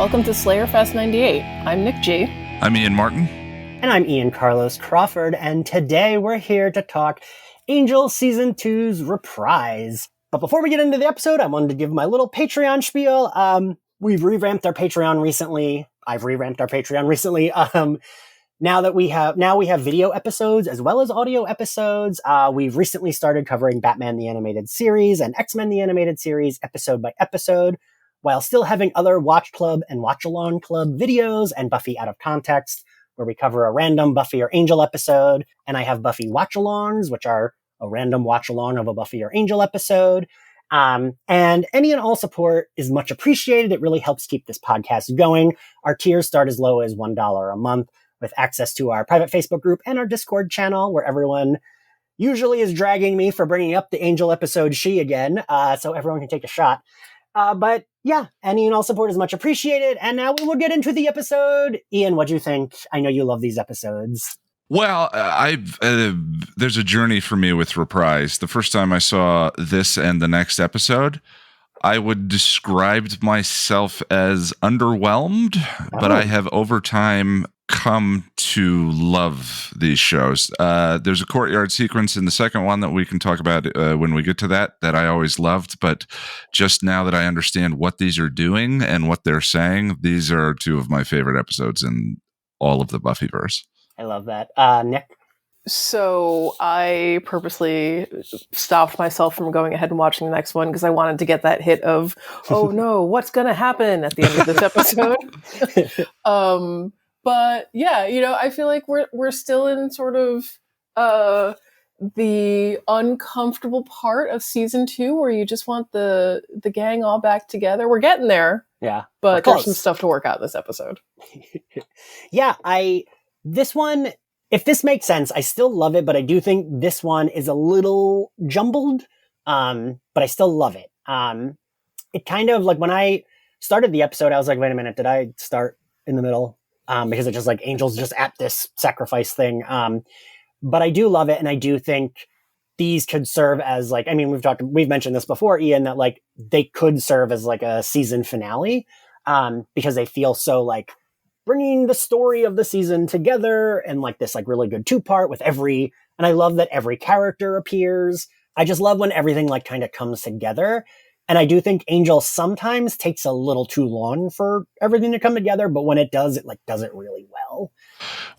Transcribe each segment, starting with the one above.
Welcome to Slayerfest 98. I'm Nic G. I'm Ian Martin. And I'm Ian Carlos Crawford, and today we're here to talk Angel Season 2's Reprise. But before we get into the episode, I wanted to give my little Patreon spiel. We've revamped our Patreon recently. I've revamped our Patreon recently. Now we have video episodes as well as audio episodes. We've recently started covering Batman the Animated Series and X-Men the Animated Series episode by episode, while still having other Watch Club and Watch Along Club videos and Buffy Out of Context, where we cover a random Buffy or Angel episode. And I have Buffy Watch Alongs, which are a random watch along of a Buffy or Angel episode. And any and all support is much appreciated. It really helps keep this podcast going. Our tiers start as low as $1 a month, with access to our private Facebook group and our Discord channel, where everyone usually is dragging me for bringing up the Angel episode She again, so everyone can take a shot. But yeah, any and all support is much appreciated. And now we will get into the episode. Ian, what'd you think? I know you love these episodes. Well, there's a journey for me with Reprise. The first time I saw this and the next episode, I would describe myself as underwhelmed, but I have over time come to love these shows. There's a courtyard sequence in the second one that we can talk about when we get to that I always loved, but just now that I understand what these are doing and what they're saying, these are two of my favorite episodes in all of the Buffyverse. I love that. Nic? So I purposely stopped myself from going ahead and watching the next one because I wanted to get that hit of, oh no, what's going to happen at the end of this episode? But yeah, I feel like we're still in sort of the uncomfortable part of season 2 where you just want the gang all back together. We're getting there. Yeah. But there's some stuff to work out in this episode. Yeah, this one, if this makes sense, I still love it, but I do think this one is a little jumbled, but I still love it. It kind of, like, when I started the episode, I was like, wait a minute, did I start in the middle? Because it's just like Angel's just at this sacrifice thing. But I do love it, and I do think these could serve as, like, I mean, we've mentioned this before, Ian, that, like, they could serve as like a season finale, because they feel so, like, bringing the story of the season together and, like, this, like, really good 2-part with and I love that every character appears. I just love when everything, like, kind of comes together. And I do think Angel sometimes takes a little too long for everything to come together, but when it does, it, like, does it really well.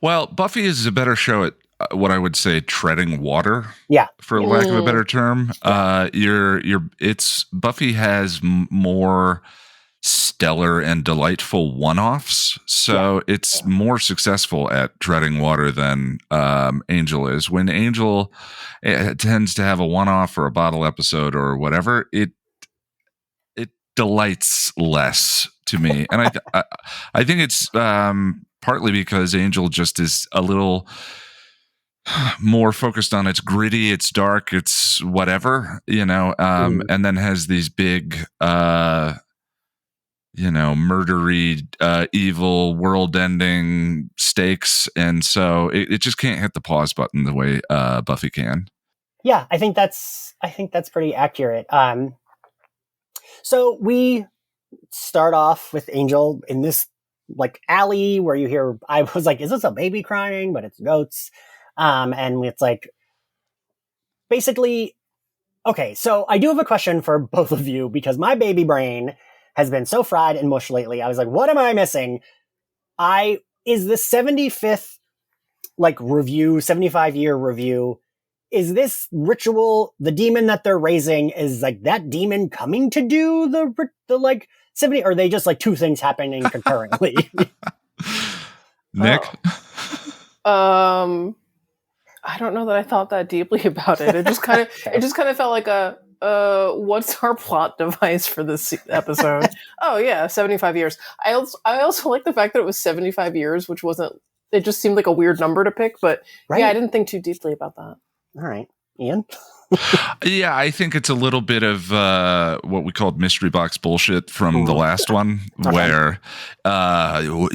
Well, Buffy is a better show at what I would say treading water. Yeah. For lack of a better term. Buffy has more stellar and delightful one-offs, so it's more successful at treading water than Angel is. When Angel tends to have a one-off or a bottle episode or whatever, it delights less to me, and I think it's partly because Angel just is a little more focused on it's gritty, it's dark, it's whatever, and then has these big murdery, evil, world-ending stakes, and so it just can't hit the pause button the way Buffy can. Yeah, I think that's pretty accurate. So we start off with Angel in this, like, alley where you hear, I was like, is this a baby crying? But it's goats. And it's like, basically, okay, so I do have a question for both of you, because my baby brain has been so fried and mush lately. I was like, what am I missing? Is the 75th, like, 75-year review, is this ritual, the demon that they're raising, is, like, that demon coming to do the like 70, or are they just, like, two things happening concurrently? Nic? I don't know that I thought that deeply about it. It just kind of felt like what's our plot device for this episode? Oh yeah, 75 years. I also like the fact that it was 75 years, which wasn't, it just seemed like a weird number to pick, but yeah, I didn't think too deeply about that. All right. Ian? Yeah, I think it's a little bit of what we called mystery box bullshit from the last one, where Holland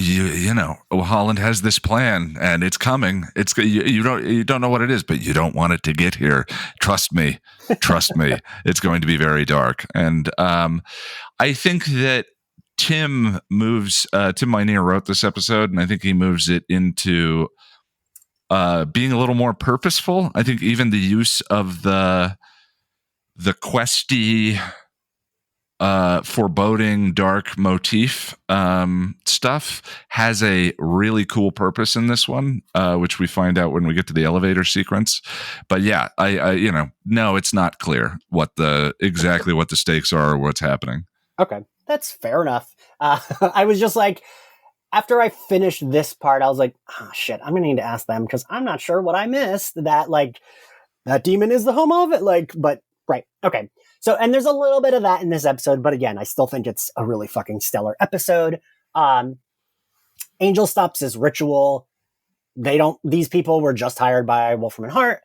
has this plan and it's coming. It's you don't know what it is, but you don't want it to get here. Trust me, it's going to be very dark. And I think that Tim Minear wrote this episode, and I think he moves it into being a little more purposeful. I think even the use of the questy, foreboding, dark motif stuff has a really cool purpose in this one, which we find out when we get to the elevator sequence. But yeah, I no, it's not clear exactly what the stakes are or what's happening. Okay, that's fair enough. I was just like, after I finished this part, I was like, oh shit, I'm gonna need to ask them because I'm not sure what I missed. That demon is the home of it. But right, okay. So, and there's a little bit of that in this episode, but again, I still think it's a really fucking stellar episode. Angel stops his ritual. These people were just hired by Wolfram and Hart.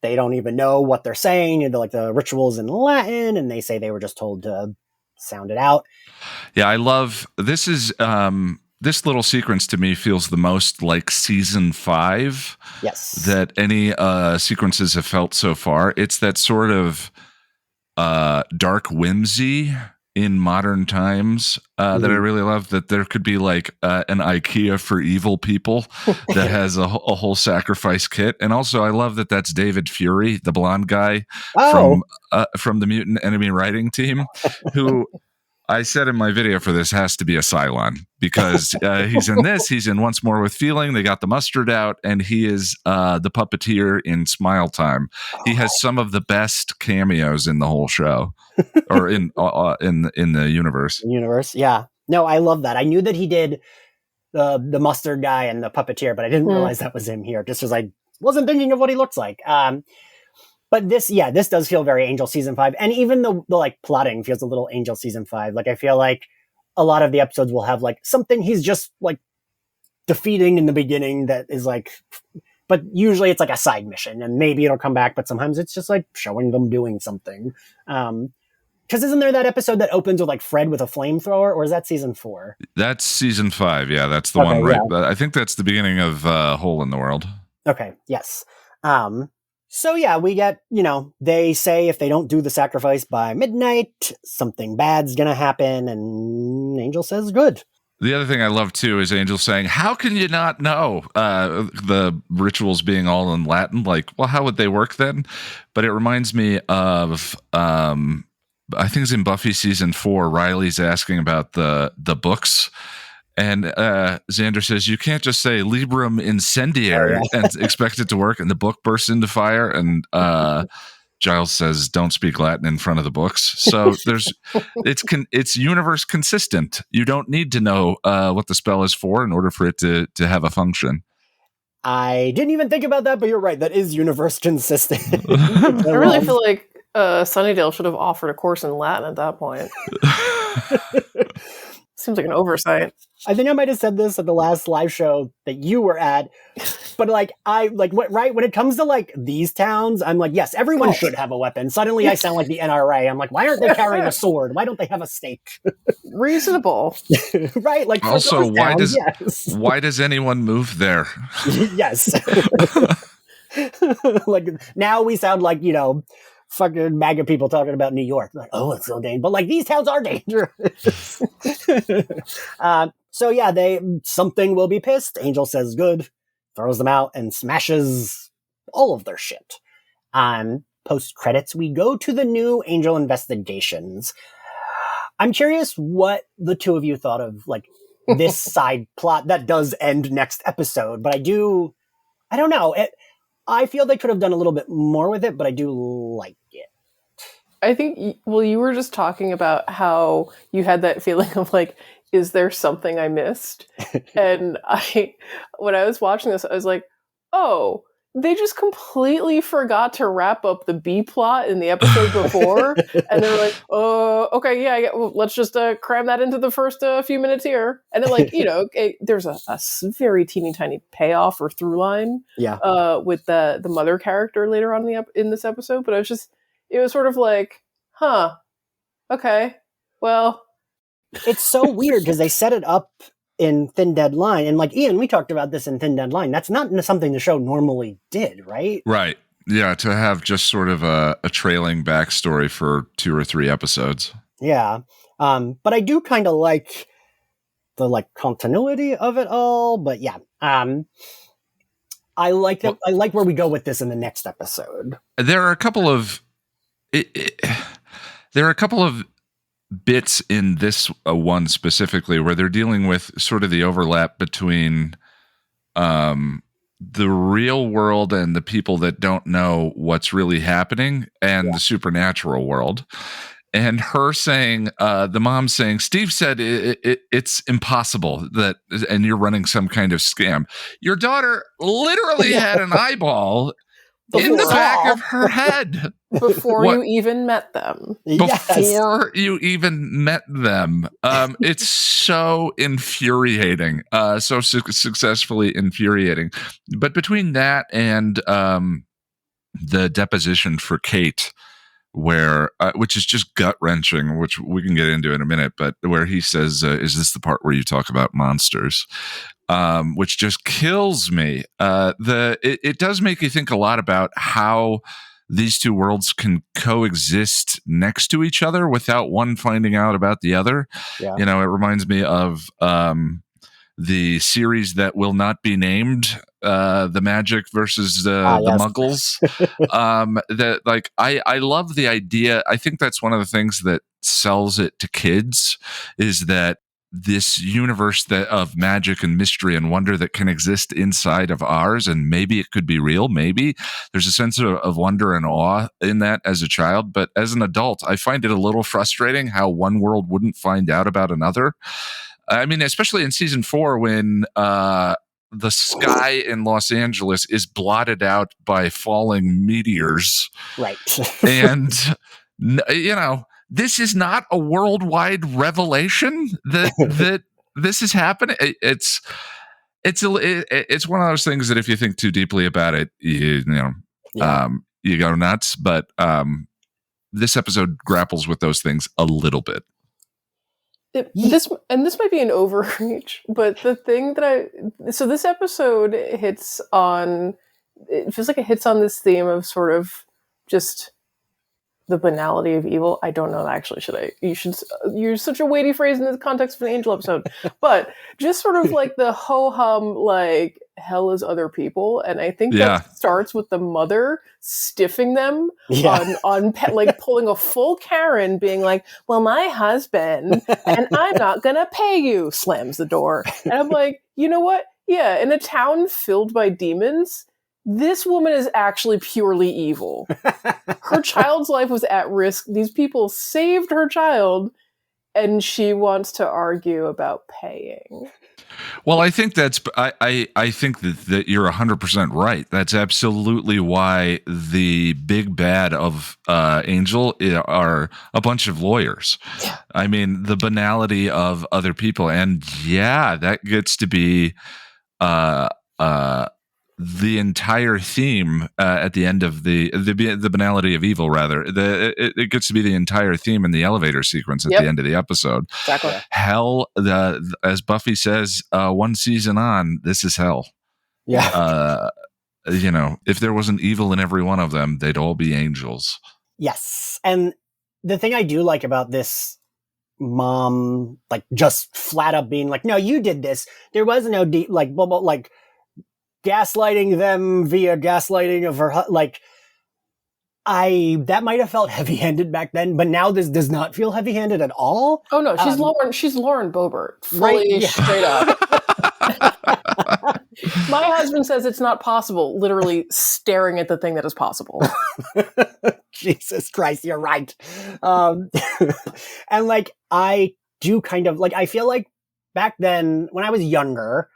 They don't even know what they're saying. The ritual's in Latin, and they say they were just told to sound it out. Yeah, I love this. This little sequence to me feels the most like season 5. Yes. That any sequences have felt so far. It's that sort of dark whimsy in modern times that I really love. That there could be like an IKEA for evil people that has a whole sacrifice kit. And also I love that that's David Fury, the blonde guy from the Mutant Enemy writing team, who I said in my video for this has to be a Cylon because he's in this. He's in Once More with Feeling. They got the mustard out, and he is the puppeteer in Smile Time. He has some of the best cameos in the whole show, or in the universe. Universe, yeah. No, I love that. I knew that he did the mustard guy and the puppeteer, but I didn't realize that was him here. Just because I wasn't thinking of what he looks like. But this does feel very Angel season 5. And even the like plotting feels a little Angel season 5. Like I feel like a lot of the episodes will have like something he's just like defeating in the beginning that is like, but usually it's like a side mission and maybe it'll come back, but sometimes it's just like showing them doing something. Cause isn't there that episode that opens with like Fred with a flamethrower, or is that season 4? That's season 5. Yeah. That's the one, right? Yeah. I think that's the beginning of Hole in the World. Okay. Yes. So yeah, we get, they say if they don't do the sacrifice by midnight, something bad's gonna happen, and Angel says good. The other thing I love too is Angel saying, how can you not know the rituals being all in Latin? Like, well, how would they work then? But it reminds me of, I think it's in Buffy season 4, Riley's asking about the books. And Xander says, you can't just say Librum Incendiary and expect it to work. And the book bursts into fire. And Giles says, don't speak Latin in front of the books. So it's universe consistent. You don't need to know what the spell is for in order for it to have a function. I didn't even think about that, but you're right. That is universe consistent. I really feel like Sunnydale should have offered a course in Latin at that point. Seems like an oversight. I think I might have said this at the last live show that you were at, but right when it comes to like these towns, I'm like, yes, everyone should have a weapon. Suddenly I sound like the NRA. I'm like, why aren't they carrying a sword? Why don't they have a stake? Reasonable. Right? Like, also, why does anyone move there? Yes. Like now we sound like, fucking MAGA people talking about New York. Like, oh, it's so dangerous. But like these towns are dangerous. So yeah, something will be pissed. Angel says good, throws them out and smashes all of their shit. Post credits, we go to the new Angel investigations. I'm curious what the two of you thought of like this side plot that does end next episode, but I don't know. I feel they could have done a little bit more with it, but I do like it. I think, you were just talking about how you had that feeling of like, is there something I missed? And when I was watching this, I was like, oh, they just completely forgot to wrap up the B plot in the episode before. And they're like, oh, okay, yeah, well, let's just cram that into the first few minutes here. And then like, there's a very teeny tiny payoff or through line with the mother character later on in this episode. But it was sort of like, huh, okay, well. It's so weird because they set it up in Thin Dead Line, and like Ian, we talked about this in Thin Dead Line. That's not something the show normally did, right? Right. Yeah, to have just sort of a trailing backstory for 2 or 3 episodes. Yeah. But I do kind of like the continuity of it all. But yeah, I like that. I like where we go with this in the next episode. There are a couple of bits in this one specifically where they're dealing with sort of the overlap between the real world and the people that don't know what's really happening and the supernatural world. And her saying, the mom saying, Steve said it's impossible that, and you're running some kind of scam. Your daughter literally had an eyeball in the back of her head. Before you even met them. Before you even met them. It's so infuriating. So successfully infuriating. But between that and the deposition for Kate, where which is just gut-wrenching, which we can get into in a minute, but where he says, is this the part where you talk about monsters? Which just kills me. It does make you think a lot about how these two worlds can coexist next to each other without one finding out about the other. Yeah. You know, it reminds me of the series that will not be named, the Magic versus the Muggles. I love the idea. I think that's one of the things that sells it to kids, is that this universe of magic and mystery and wonder that can exist inside of ours, and maybe it could be real. Maybe there's a sense of wonder and awe in that as a child, but as an adult, I find it a little frustrating how one world wouldn't find out about another. I mean, especially in season 4, when the sky in Los Angeles is blotted out by falling meteors. Right. And, you know, this is not a worldwide revelation that this is happening. It's one of those things that if you think too deeply about it, you go nuts. But this episode grapples with those things a little bit. This might be an overreach, but the thing that so this episode it feels like it hits on this theme of sort of just the banality of evil. I don't know, actually, you should use such a weighty phrase in the context of an Angel episode, but just sort of like the ho-hum, like, hell is other people. And I think that starts with the mother stiffing them on like pulling a full Karen, being like, well, my husband, and I'm not going to pay you, slams the door. And I'm like, you know what? Yeah, in a town filled by demons, this woman is actually purely evil. Her child's life was at risk. These people saved her child, and she wants to argue about paying. Well, I think I think that you're 100% right. That's absolutely why the big bad of Angel are a bunch of lawyers. Yeah. I mean, the banality of other people, and that gets to be the entire theme at the end of the banality of evil, rather. It gets to be the entire theme in the elevator sequence at the end of the episode. Exactly. Hell, as Buffy says, one season on, this is hell. Yeah. You know, if there wasn't evil in every one of them, they'd all be angels. Yes. And the thing I do like about this mom, like, just flat up being like, no, you did this. There was no blah, blah, like, gaslighting them via gaslighting of her, like, that might have felt heavy-handed back then, but now this does not feel heavy-handed at all. Oh no, she's Lauren Boebert, fully straight up. My husband says it's not possible, literally staring at the thing that is possible. Jesus Christ, you're right. And like, I do kind of, like, I feel like back then when I was younger,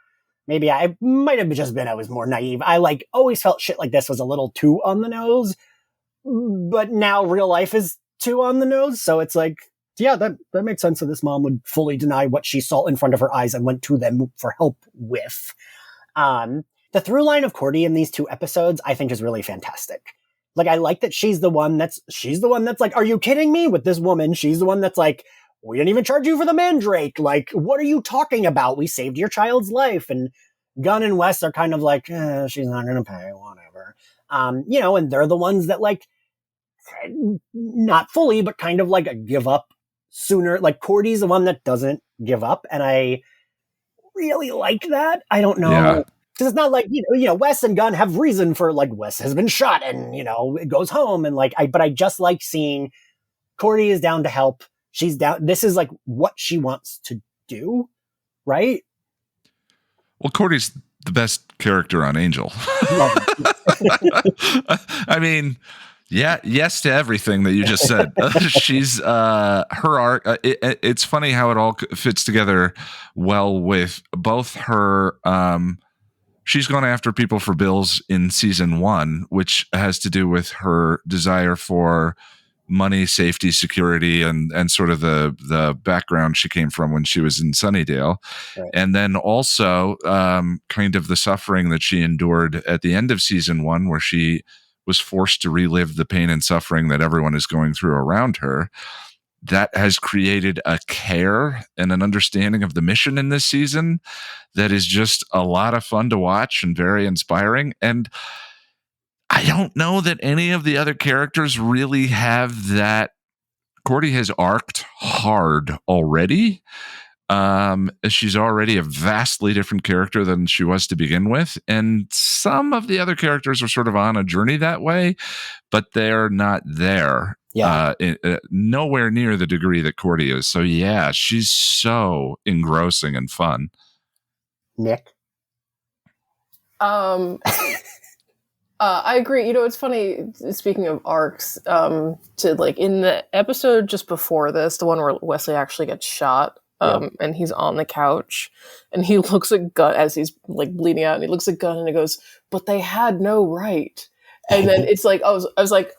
maybe I might have just been, I was more naive. I like always felt shit like this was a little too on the nose, but now real life is too on the nose. So it's like, yeah, that makes sense that this mom would fully deny what she saw in front of her eyes and went to them for help with. The through line of Cordy in these 2 episodes, I think, is really fantastic. Like, I like that she's the one that's like, are you kidding me? With this woman, she's the one that's like, we didn't even charge you for the mandrake. Like, what are you talking about? We saved your child's life. And Gunn and Wes are kind of like, she's not going to pay, whatever. You know, and they're the ones that, like, not fully, but kind of like give up sooner. Like Cordy's the one that doesn't give up, and I really like that. I don't know. Yeah. Because it's not like, Wes and Gunn have reason for, like, Wes has been shot and, it goes home. And but I just like seeing Cordy is down to help. She's down. This is like what she wants to do. Right. Well, Cordy's the best character on Angel. I mean, yeah, yes to everything that you just said. She's her arc. It's funny how it all fits together well with both her. She's gone after people for bills in season 1, which has to do with her desire for money, safety, security, and sort of the background she came from when she was in Sunnydale. Right. And then also kind of the suffering that she endured at the end of season 1, where she was forced to relive the pain and suffering that everyone is going through around her. That has created a care and an understanding of the mission in this season that is just a lot of fun to watch and very inspiring. And I don't know that any of the other characters really have that. Cordy has arced hard already. She's already a vastly different character than she was to begin with. And some of the other characters are sort of on a journey that way, but they're not there. Yeah. Nowhere near the degree that Cordy is. So yeah, she's so engrossing and fun. Nick? I agree. It's funny, speaking of arcs, to like in the episode just before this, the one where Wesley actually gets shot, and he's on the couch and he looks at Gunn as he's like bleeding out, and he looks at Gunn and he goes, "But they had no right." And then it's like, I was like,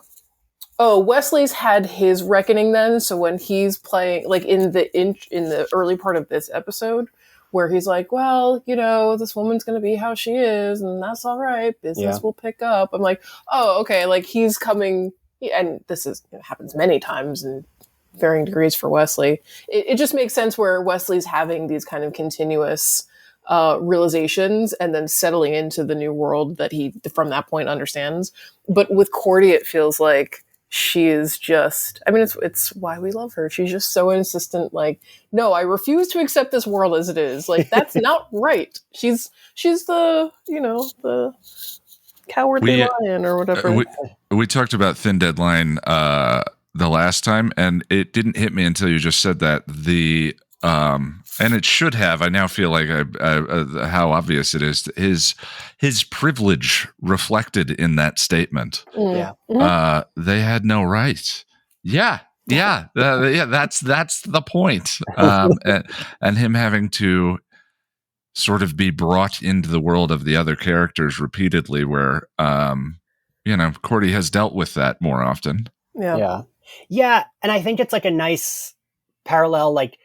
oh, Wesley's had his reckoning then. So when he's playing, like in the early part of this episode, where he's like, well, this woman's going to be how she is, and that's all right. Business will pick up. I'm like, oh, okay. Like he's coming, and this happens many times in varying degrees for Wesley. It just makes sense where Wesley's having these kind of continuous realizations and then settling into the new world that he, from that point, understands. But with Cordy, it feels like she is just, it's why we love her. She's just so insistent, like, no, I refuse to accept this world as it is. Like, that's not right. She's the, the cowardly lion or whatever. We talked about Thin Dead Line the last time, and it didn't hit me until you just said that. And it should have. I now feel like how obvious it is. His privilege reflected in that statement. Yeah. They had no right. Yeah. That's the point. And him having to sort of be brought into the world of the other characters repeatedly, where Cordy has dealt with that more often. Yeah. And I think it's like a nice parallel, like,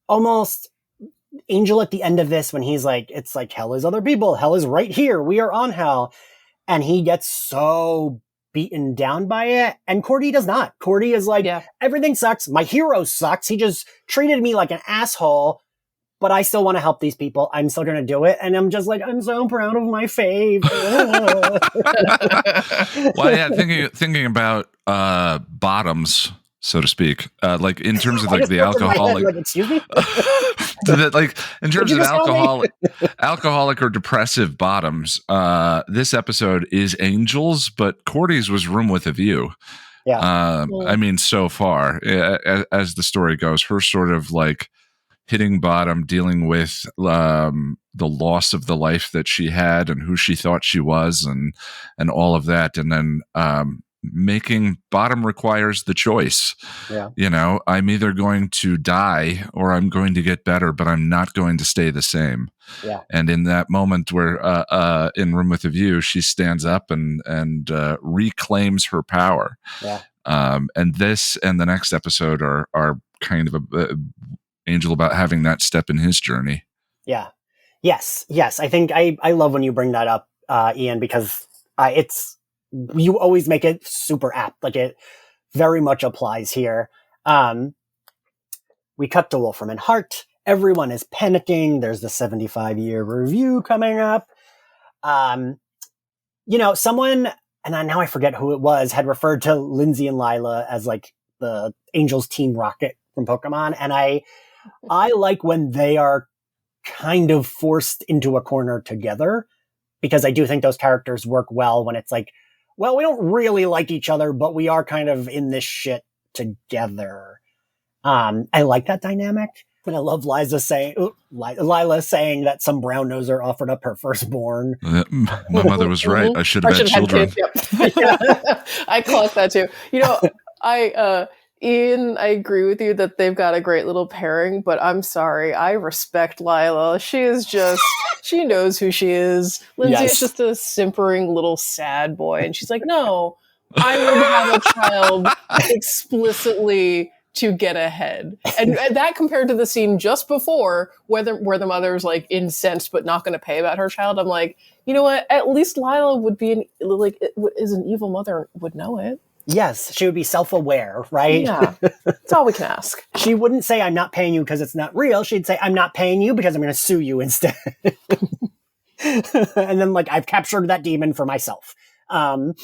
almost Angel at the end of this, when he's like, it's like, hell is other people. Hell is right here. We are on hell. And he gets so beaten down by it. And Cordy does not. Cordy is like, everything sucks. My hero sucks. He just treated me like an asshole, but I still want to help these people. I'm still going to do it. And I'm just like, I'm so proud of my fave. Well, yeah, thinking about bottoms, so to speak, like in terms of like the alcoholic, like, excuse me? Like in terms of alcoholic or depressive bottoms, this episode is Angels, but Cordy's was Room with a View. Yeah. So far, as the story goes, her sort of like hitting bottom, dealing with the loss of the life that she had and who she thought she was, and all of that, and then making bottom requires the choice. I'm either going to die or I'm going to get better, but I'm not going to stay the same. And in that moment where in Room with a View, she stands up and reclaims her power. And this and the next episode are kind of a Angel about having that step in his journey. Yes. I think I love when you bring that up, Ian, because you always make it super apt. Like, it very much applies here. We cut to Wolfram and Hart. Everyone is panicking. There's the 75-year review coming up. Someone, and now I forget who it was, had referred to Lindsay and Lila as like the Angels Team Rocket from Pokemon. And I like when they are kind of forced into a corner together, because I do think those characters work well when it's like, well, we don't really like each other, but we are kind of in this shit together. I like that dynamic. And I love Lila saying that some brown noser offered up her firstborn. My mother was right. I should have had children. Yep. I collect that too. Ian, I agree with you that they've got a great little pairing, but I'm sorry. I respect Lila. She knows who she is. Lindsay is just a simpering little sad boy. And she's like, no, I would have a child explicitly to get ahead. And that compared to the scene just before where the mother's like incensed but not going to pay about her child. I'm like, you know what? At least Lila would be is an evil mother, would know it. Yes, she would be self-aware, right? Yeah, that's all we can ask. She wouldn't say, I'm not paying you because it's not real. She'd say, I'm not paying you because I'm going to sue you instead. And then, I've captured that demon for myself. That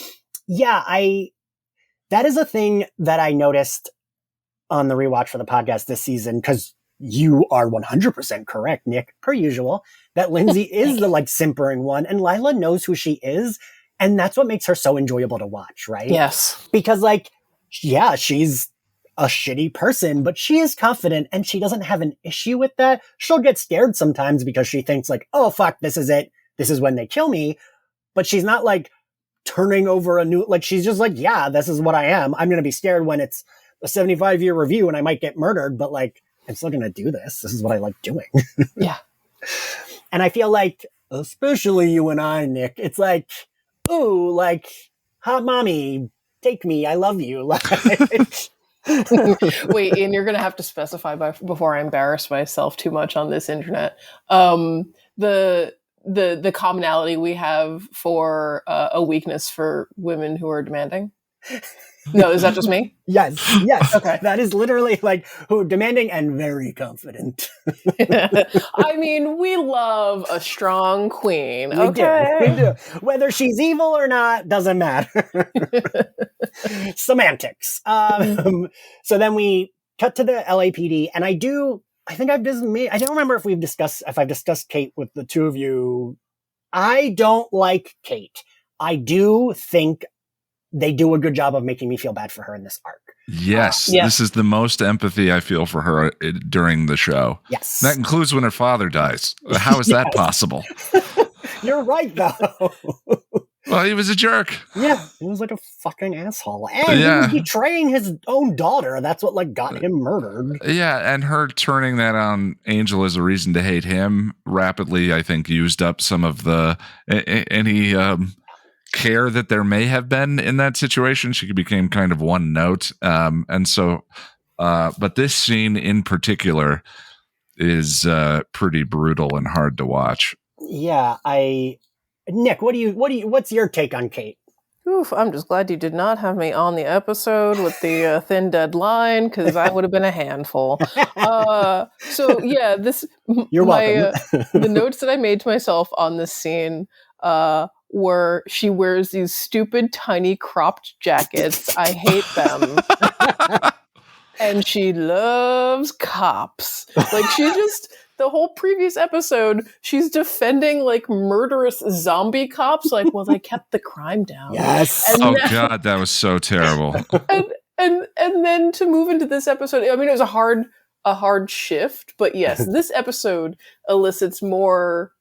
is a thing that I noticed on the rewatch for the podcast this season, because you are 100% correct, Nick, per usual, that Lindsay is the, simpering one, and Lila knows who she is. And that's what makes her so enjoyable to watch, right? Yes. Because, she's a shitty person, but she is confident and she doesn't have an issue with that. She'll get scared sometimes because she thinks, oh, fuck, this is it. This is when they kill me. But she's not, turning over a new... she's just yeah, this is what I am. I'm going to be scared when it's a 75-year review and I might get murdered, but, I'm still going to do this. This is what I like doing. Yeah. And I feel especially you and I, Nick, it's ooh, hot mommy, take me, I love you. Wait, Ian, you're going to have to specify before I embarrass myself too much on this internet. The commonality we have for a weakness for women who are demanding. No, is that just me? Yes. Okay. That is literally who demanding and very confident. I mean, we love a strong queen. We do. Whether she's evil or not, doesn't matter. Semantics. So then we cut to the LAPD, and I don't remember if I've discussed Kate with the two of you. I don't like Kate. I do think they do a good job of making me feel bad for her in this arc. Yes, this is the most empathy I feel for her during the show. Yes. That includes when her father dies. How is that possible? You're right, though. Well, he was a jerk. Yeah, he was a fucking asshole. And he was betraying his own daughter. That's what got him murdered. Yeah, and her turning that on Angel as a reason to hate him rapidly, I think, used up some of any care that there may have been in that situation. She became kind of one note. But this scene in particular is pretty brutal and hard to watch. Yeah, Nick, what's your take on Kate? Oof, I'm just glad you did not have me on the episode with the thin deadline, because I would have been a handful. You're welcome. The notes that I made to myself on this scene, where she wears these stupid tiny cropped jackets. I hate them. And she loves cops. The whole previous episode, she's defending murderous zombie cops. Well, they kept the crime down. Yes. And God, that was so terrible. And then to move into this episode, I mean, it was a hard shift, but yes, this episode elicits more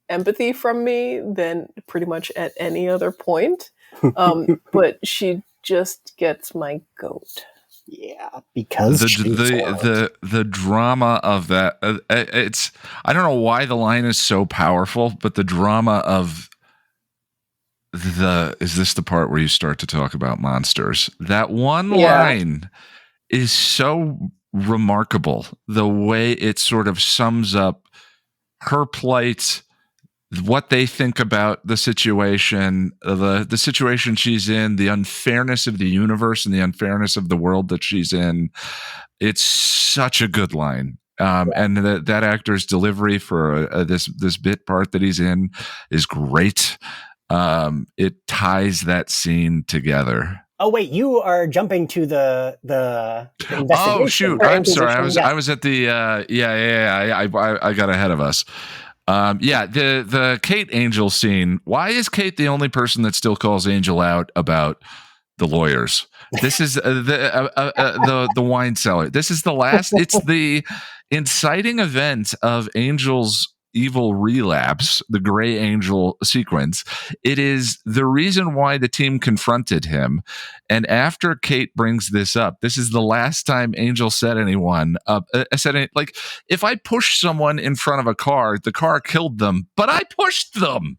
empathy from me than pretty much at any other point. But she just gets my goat. Yeah, because the drama of that, it's, I don't know why the line is so powerful, but the drama of is this the part where you start to talk about monsters? That one line is so remarkable. The way it sort of sums up her plight, what they think about the situation, the situation she's in, the unfairness of the universe and the unfairness of the world that she's in. It's such a good line. And that actor's delivery for this bit part that he's in is great. It ties that scene together. Oh wait, you are jumping to the investigation. Oh shoot! I'm sorry. Yeah. I was at the I got ahead of us. The Kate Angel scene. Why is Kate the only person that still calls Angel out about the lawyers? This is the wine cellar. This is the last. It's the inciting event of Angel's evil relapse, the Gray Angel sequence. It is the reason why the team confronted him. And after Kate brings this up, this is the last time Angel said like, if I push someone in front of a car, the car killed them, but I pushed them.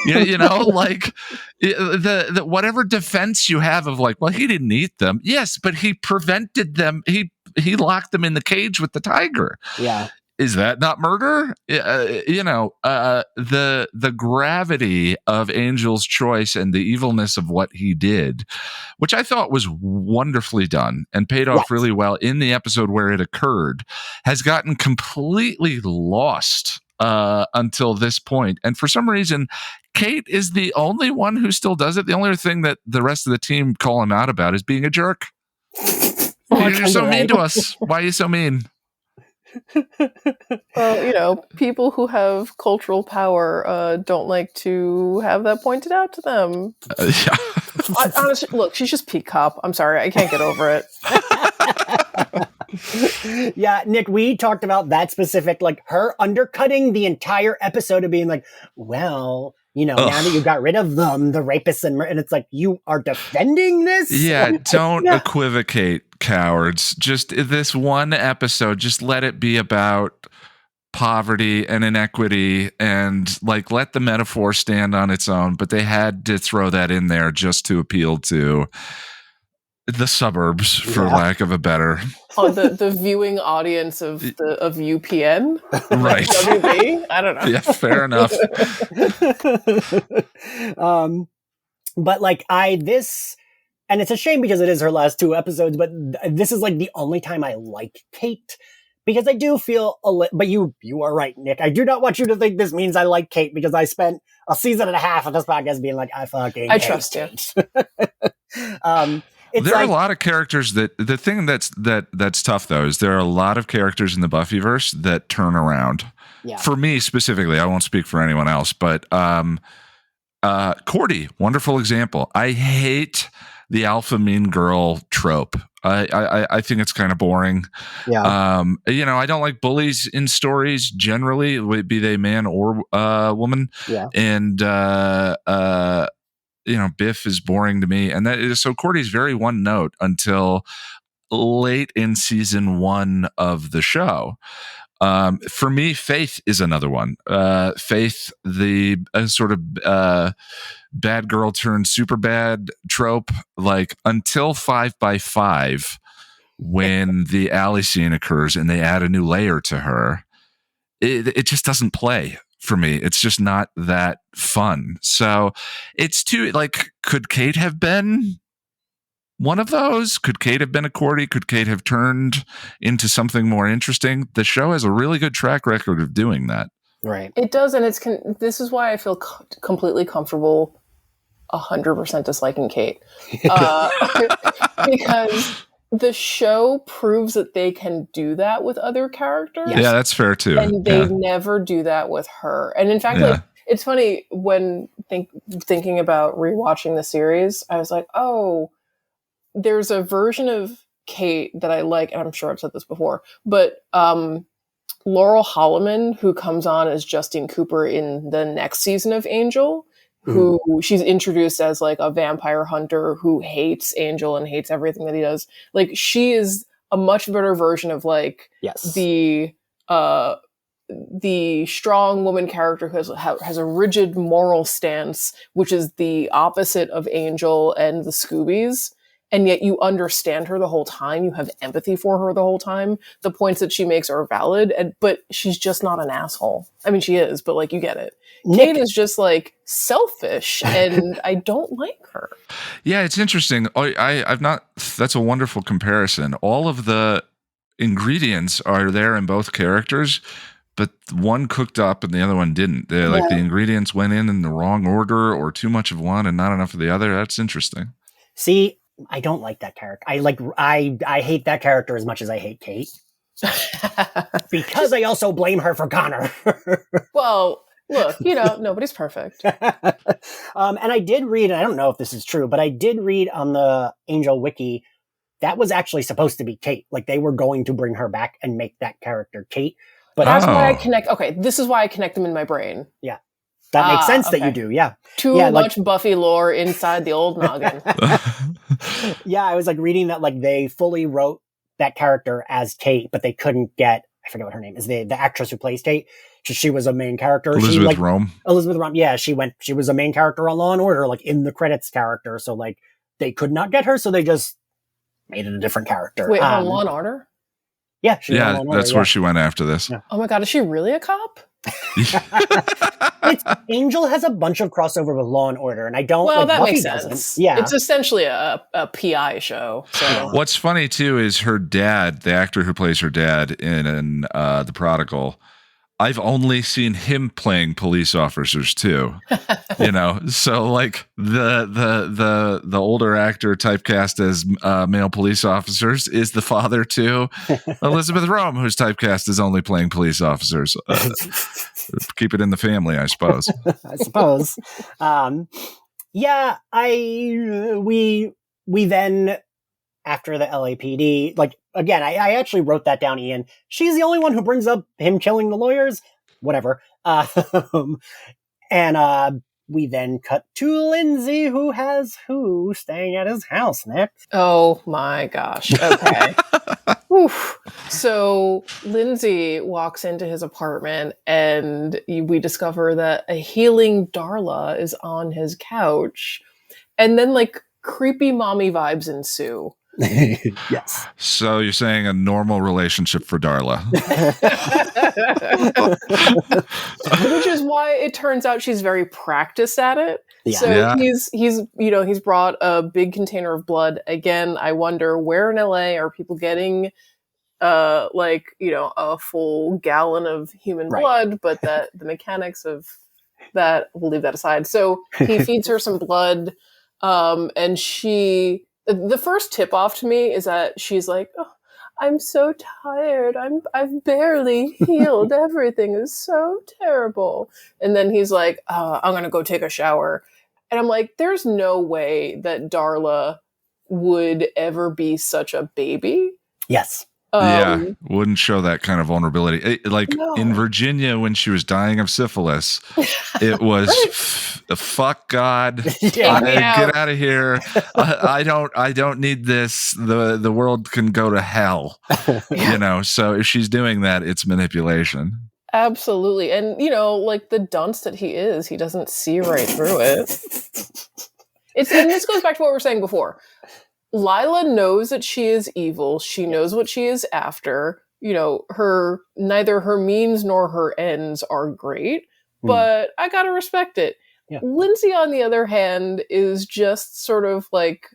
you know, like the whatever defense you have of like, well, he didn't eat them. Yes, but he prevented them. He locked them in the cage with the tiger. Yeah. Is that not murder? The gravity of Angel's choice and the evilness of what he did, which I thought was wonderfully done and paid off really well in the episode where it occurred, has gotten completely lost until this point. And for some reason, Kate is the only one who still does it. The only thing that the rest of the team call him out about is being a jerk. You're so mean to us. Why are you so mean? Well, people who have cultural power don't like to have that pointed out to them. Yeah. Honestly, look, she's just peak cop. I'm sorry, I can't get over it. Yeah, Nick, we talked about that specific, like her undercutting the entire episode of being like, well, now that you got rid of them, the rapists, and it's like, you are defending this? Yeah, don't equivocate, cowards. Just this one episode, just let it be about poverty and inequity and like let the metaphor stand on its own. But they had to throw that in there just to appeal to the suburbs, for lack of a better. Oh, the viewing audience of UPN, right? WB? I don't know. Yeah, fair enough. But like and it's a shame because it is her last 2 episodes. But this is like the only time I like Kate. Because I do feel but you are right, Nick. I do not want you to think this means I like Kate because I spent a season and a half of this podcast being like, I trust you. There are a lot of characters that the thing that's tough though is there are a lot of characters in the Buffyverse that turn around. Yeah. For me specifically, I won't speak for anyone else, but Cordy, wonderful example. I hate the alpha mean girl trope. I think it's kind of boring. Yeah. I don't like bullies in stories generally, be they man or woman. Yeah. And Biff is boring to me, and that is so. Cordy's very one note until late in season 1 of the show. For me, Faith is another one. Faith, the sort of bad girl turned super bad trope, like until 5x5, when the alley scene occurs and they add a new layer to her, it just doesn't play for me. It's just not that fun. So it's too like, could Kate have been one of those? Could Kate have been a Cordy? Could Kate have turned into something more interesting? The show has a really good track record of doing that. Right. It does, and this is why I feel completely comfortable 100% disliking Kate. Because the show proves that they can do that with other characters. Yeah, that's fair too. And they never do that with her. And in fact, like, it's funny when thinking about rewatching the series, I was like, oh, there's a version of Kate that I like, and I'm sure I've said this before, but Laurel Holloman, who comes on as Justine Cooper in the next season of Angel, who she's introduced as like a vampire hunter who hates Angel and hates everything that he does. Like, she is a much better version of like the strong woman character who has a rigid moral stance, which is the opposite of Angel and the Scoobies. And yet you understand her the whole time. You have empathy for her the whole time. The points that she makes are valid, but she's just not an asshole. I mean, she is, but like, you get it. Kate is just like selfish, and I don't like her. Yeah, it's interesting. I've not. That's a wonderful comparison. All of the ingredients are there in both characters, but one cooked up and the other one didn't. Like the ingredients went in the wrong order, or too much of one and not enough of the other. That's interesting. See, I don't like that character. I hate that character as much as I hate Kate. Because I also blame her for Connor. Well, look, nobody's perfect. And I did read, and I don't know if this is true, but I did read on the Angel Wiki that was actually supposed to be Kate. Like, they were going to bring her back and make that character Kate. But that's why I connect. Okay, this is why I connect them in my brain. Yeah. That makes sense that you do, yeah. Too much Buffy lore inside the old noggin. Yeah, I was like reading that like they fully wrote that character as Kate, but they couldn't get, I forget what her name is, the actress who plays Kate. She was a main character. Elizabeth Rome. Elizabeth Rome, yeah, she was a main character on Law and Order, like in the credits character. So like they could not get her, so they just made it a different character. Wait, on Law and Order? Yeah, that's where she went after this. Yeah. Oh my god, is she really a cop? Angel has a bunch of crossover with Law and Order, and I don't. Well, that Buffy makes sense. Doesn't. Yeah, it's essentially a PI show. So. What's funny too is her dad, the actor who plays her dad in The Prodigal. I've only seen him playing police officers too, So like the older actor typecast as male police officers is the father to Elizabeth Rome, who's typecast as only playing police officers. Keep it in the family, I suppose. I suppose. We then, after the LAPD, like, again, I actually wrote that down, Ian. She's the only one who brings up him killing the lawyers. Whatever. And we then cut to Lindsay, who has who staying at his house, Nick. Oh my gosh. Okay. So Lindsay walks into his apartment and we discover that a healing Darla is on his couch. And then like creepy mommy vibes ensue. Yes. So you're saying a normal relationship for Darla. Which is why it turns out she's very practiced at it. Yeah. So he's brought a big container of blood. Again, I wonder where in LA are people getting a full gallon of human blood, but that the mechanics of that, we'll leave that aside. So he feeds her some blood, and the first tip off to me is that she's like, oh, I'm so tired. I've barely healed. Everything is so terrible. And then he's like, I'm going to go take a shower. And I'm like, there's no way that Darla would ever be such a baby. Yes. Wouldn't show that kind of vulnerability. In Virginia, when she was dying of syphilis, it was fuck God, get out of here. I don't need this. The world can go to hell. So if she's doing that, it's manipulation. Absolutely. And like the dunce that he is, he doesn't see right through it. And this goes back to what we were saying before. Lila knows that she is evil. She knows what she is after. Neither her means nor her ends are great, but I gotta respect it. Yeah. Lindsay, on the other hand, is just sort of like,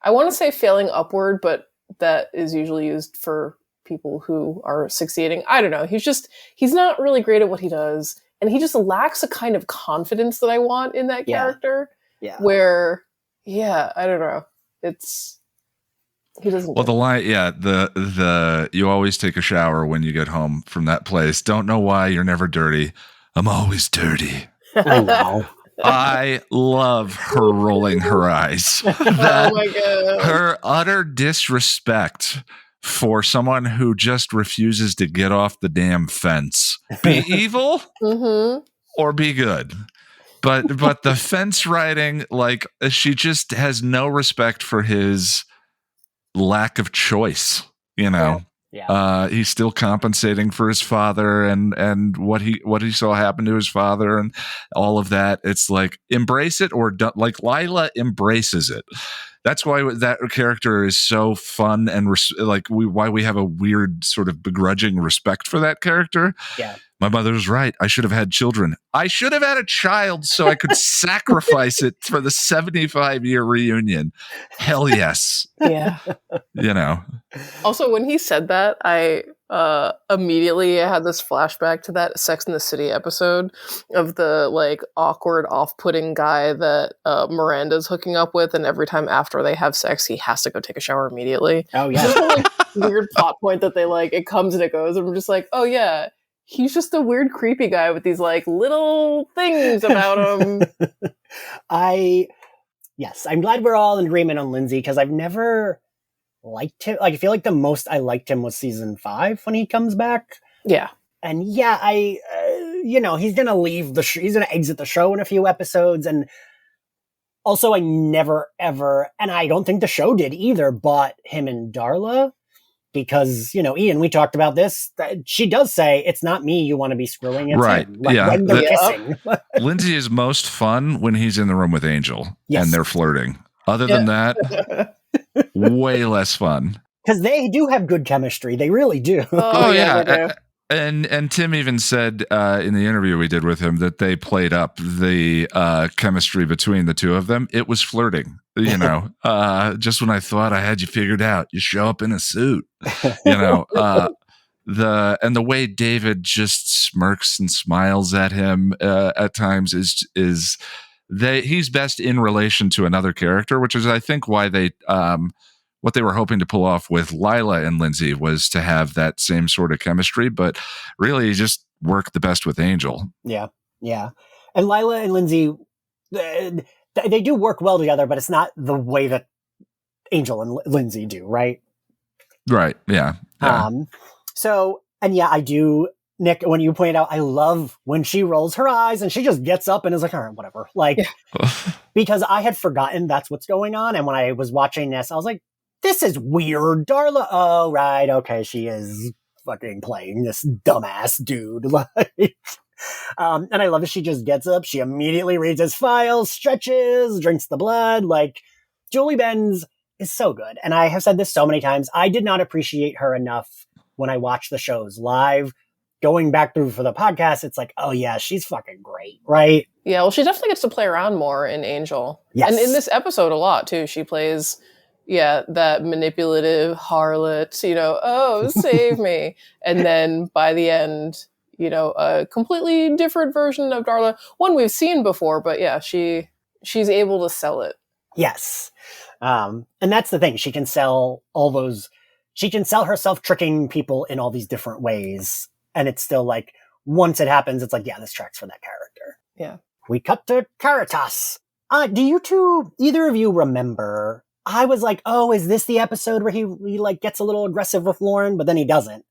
I want to say failing upward, but that is usually used for people who are succeeding. I don't know. He's not really great at what he does, and he just lacks a kind of confidence that I want in that character. Yeah. Where, I don't know. He doesn't. Well, the line, the you always take a shower when you get home from that place. Don't know why, you're never dirty. I'm always dirty. I know. I love her rolling her eyes. Oh my God. Her utter disrespect for someone who just refuses to get off the damn fence. Be evil or be good. But the fence riding, like, she just has no respect for his lack of choice, Yeah. He's still compensating for his father and what he saw happen to his father and all of that. It's like, embrace it or don't. Like, Lila embraces it. That's why that character is so fun and why we have a weird sort of begrudging respect for that character. Yeah. My mother was right. I should have had children. I should have had a child so I could sacrifice it for the 75-year reunion. Hell yes. Yeah. You know. Also, when he said that, I immediately I had this flashback to that Sex and the City episode of the like awkward, off-putting guy that Miranda's hooking up with, and every time after they have sex, he has to go take a shower immediately. Oh yeah. Just a like weird plot point that they like it comes and it goes, and I'm just like, oh yeah, he's just a weird, creepy guy with these like little things about him. Yes, I'm glad we're all in agreement on Lindsay because I've never liked him. Like, I feel like the most I liked him was season 5 when he comes back. Yeah. And yeah, he's going to leave he's going to exit the show in a few episodes. And also I never ever, and I don't think the show did either, bought him and Darla because, Ian, we talked about this. She does say, it's not me you want to be screwing. It's right. him. Like, yeah. when they're kissing. Lindsay is most fun when he's in the room with Angel and they're flirting. Other than that, way less fun. Because they do have good chemistry. They really do. Oh yeah. And Tim even said in the interview we did with him that they played up the chemistry between the two of them. It was flirting, just when I thought I had you figured out, you show up in a suit, the way David just smirks and smiles at him at times is he's best in relation to another character, which is I think why they what they were hoping to pull off with Lila and Lindsay was to have that same sort of chemistry, but really just worked the best with Angel. Yeah. And Lila and Lindsay, they do work well together, but it's not the way that Angel and Lindsay do, right? Right, yeah. I do, Nick, when you pointed out, I love when she rolls her eyes and she just gets up and is like, all right, whatever. Like, because I had forgotten that's what's going on. And when I was watching this, I was like, this is weird. Darla, oh, right, okay, she is fucking playing this dumbass dude. And I love it. She just gets up, she immediately reads his files, stretches, drinks the blood. Like, Julie Benz is so good. And I have said this so many times, I did not appreciate her enough when I watched the shows live. Going back through for the podcast, it's like, oh yeah, she's fucking great, right? Yeah, well, she definitely gets to play around more in Angel. Yes. And in this episode a lot, too. She plays... that manipulative harlot, oh, save me. And then by the end, a completely different version of Darla. One we've seen before, but yeah, she's able to sell it. Yes. And that's the thing. She can sell herself tricking people in all these different ways. And it's still like, once it happens, it's like, yeah, this tracks for that character. Yeah. We cut to Caritas. Do either of you remember... I was like, oh, is this the episode where he like gets a little aggressive with Lauren, but then he doesn't.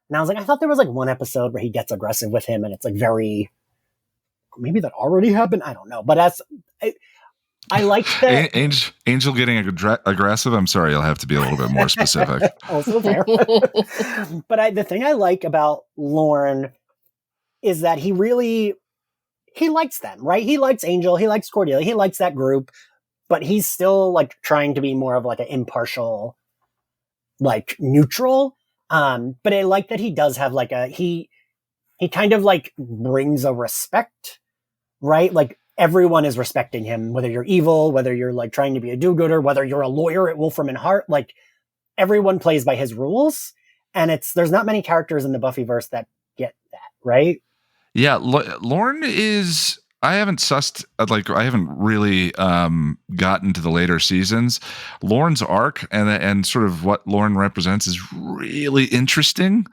And I was like, I thought there was like one episode where he gets aggressive with him and it's like maybe that already happened. I don't know. But I liked that. Angel getting aggressive. I'm sorry. You'll have to be a little bit more specific. Also fair. But the thing I like about Lauren is that he likes them, right? He likes Angel. He likes Cordelia. He likes that group. But he's still like trying to be more of like an impartial, like neutral. But I like that he does have like he kind of like brings a respect, right? Like everyone is respecting him, whether you're evil, whether you're like trying to be a do-gooder, whether you're a lawyer at Wolfram and Hart, like everyone plays by his rules. And there's not many characters in the Buffyverse that get that, right? Yeah. Lauren is... I haven't really gotten to the later seasons. Lauren's arc and sort of what Lauren represents is really interesting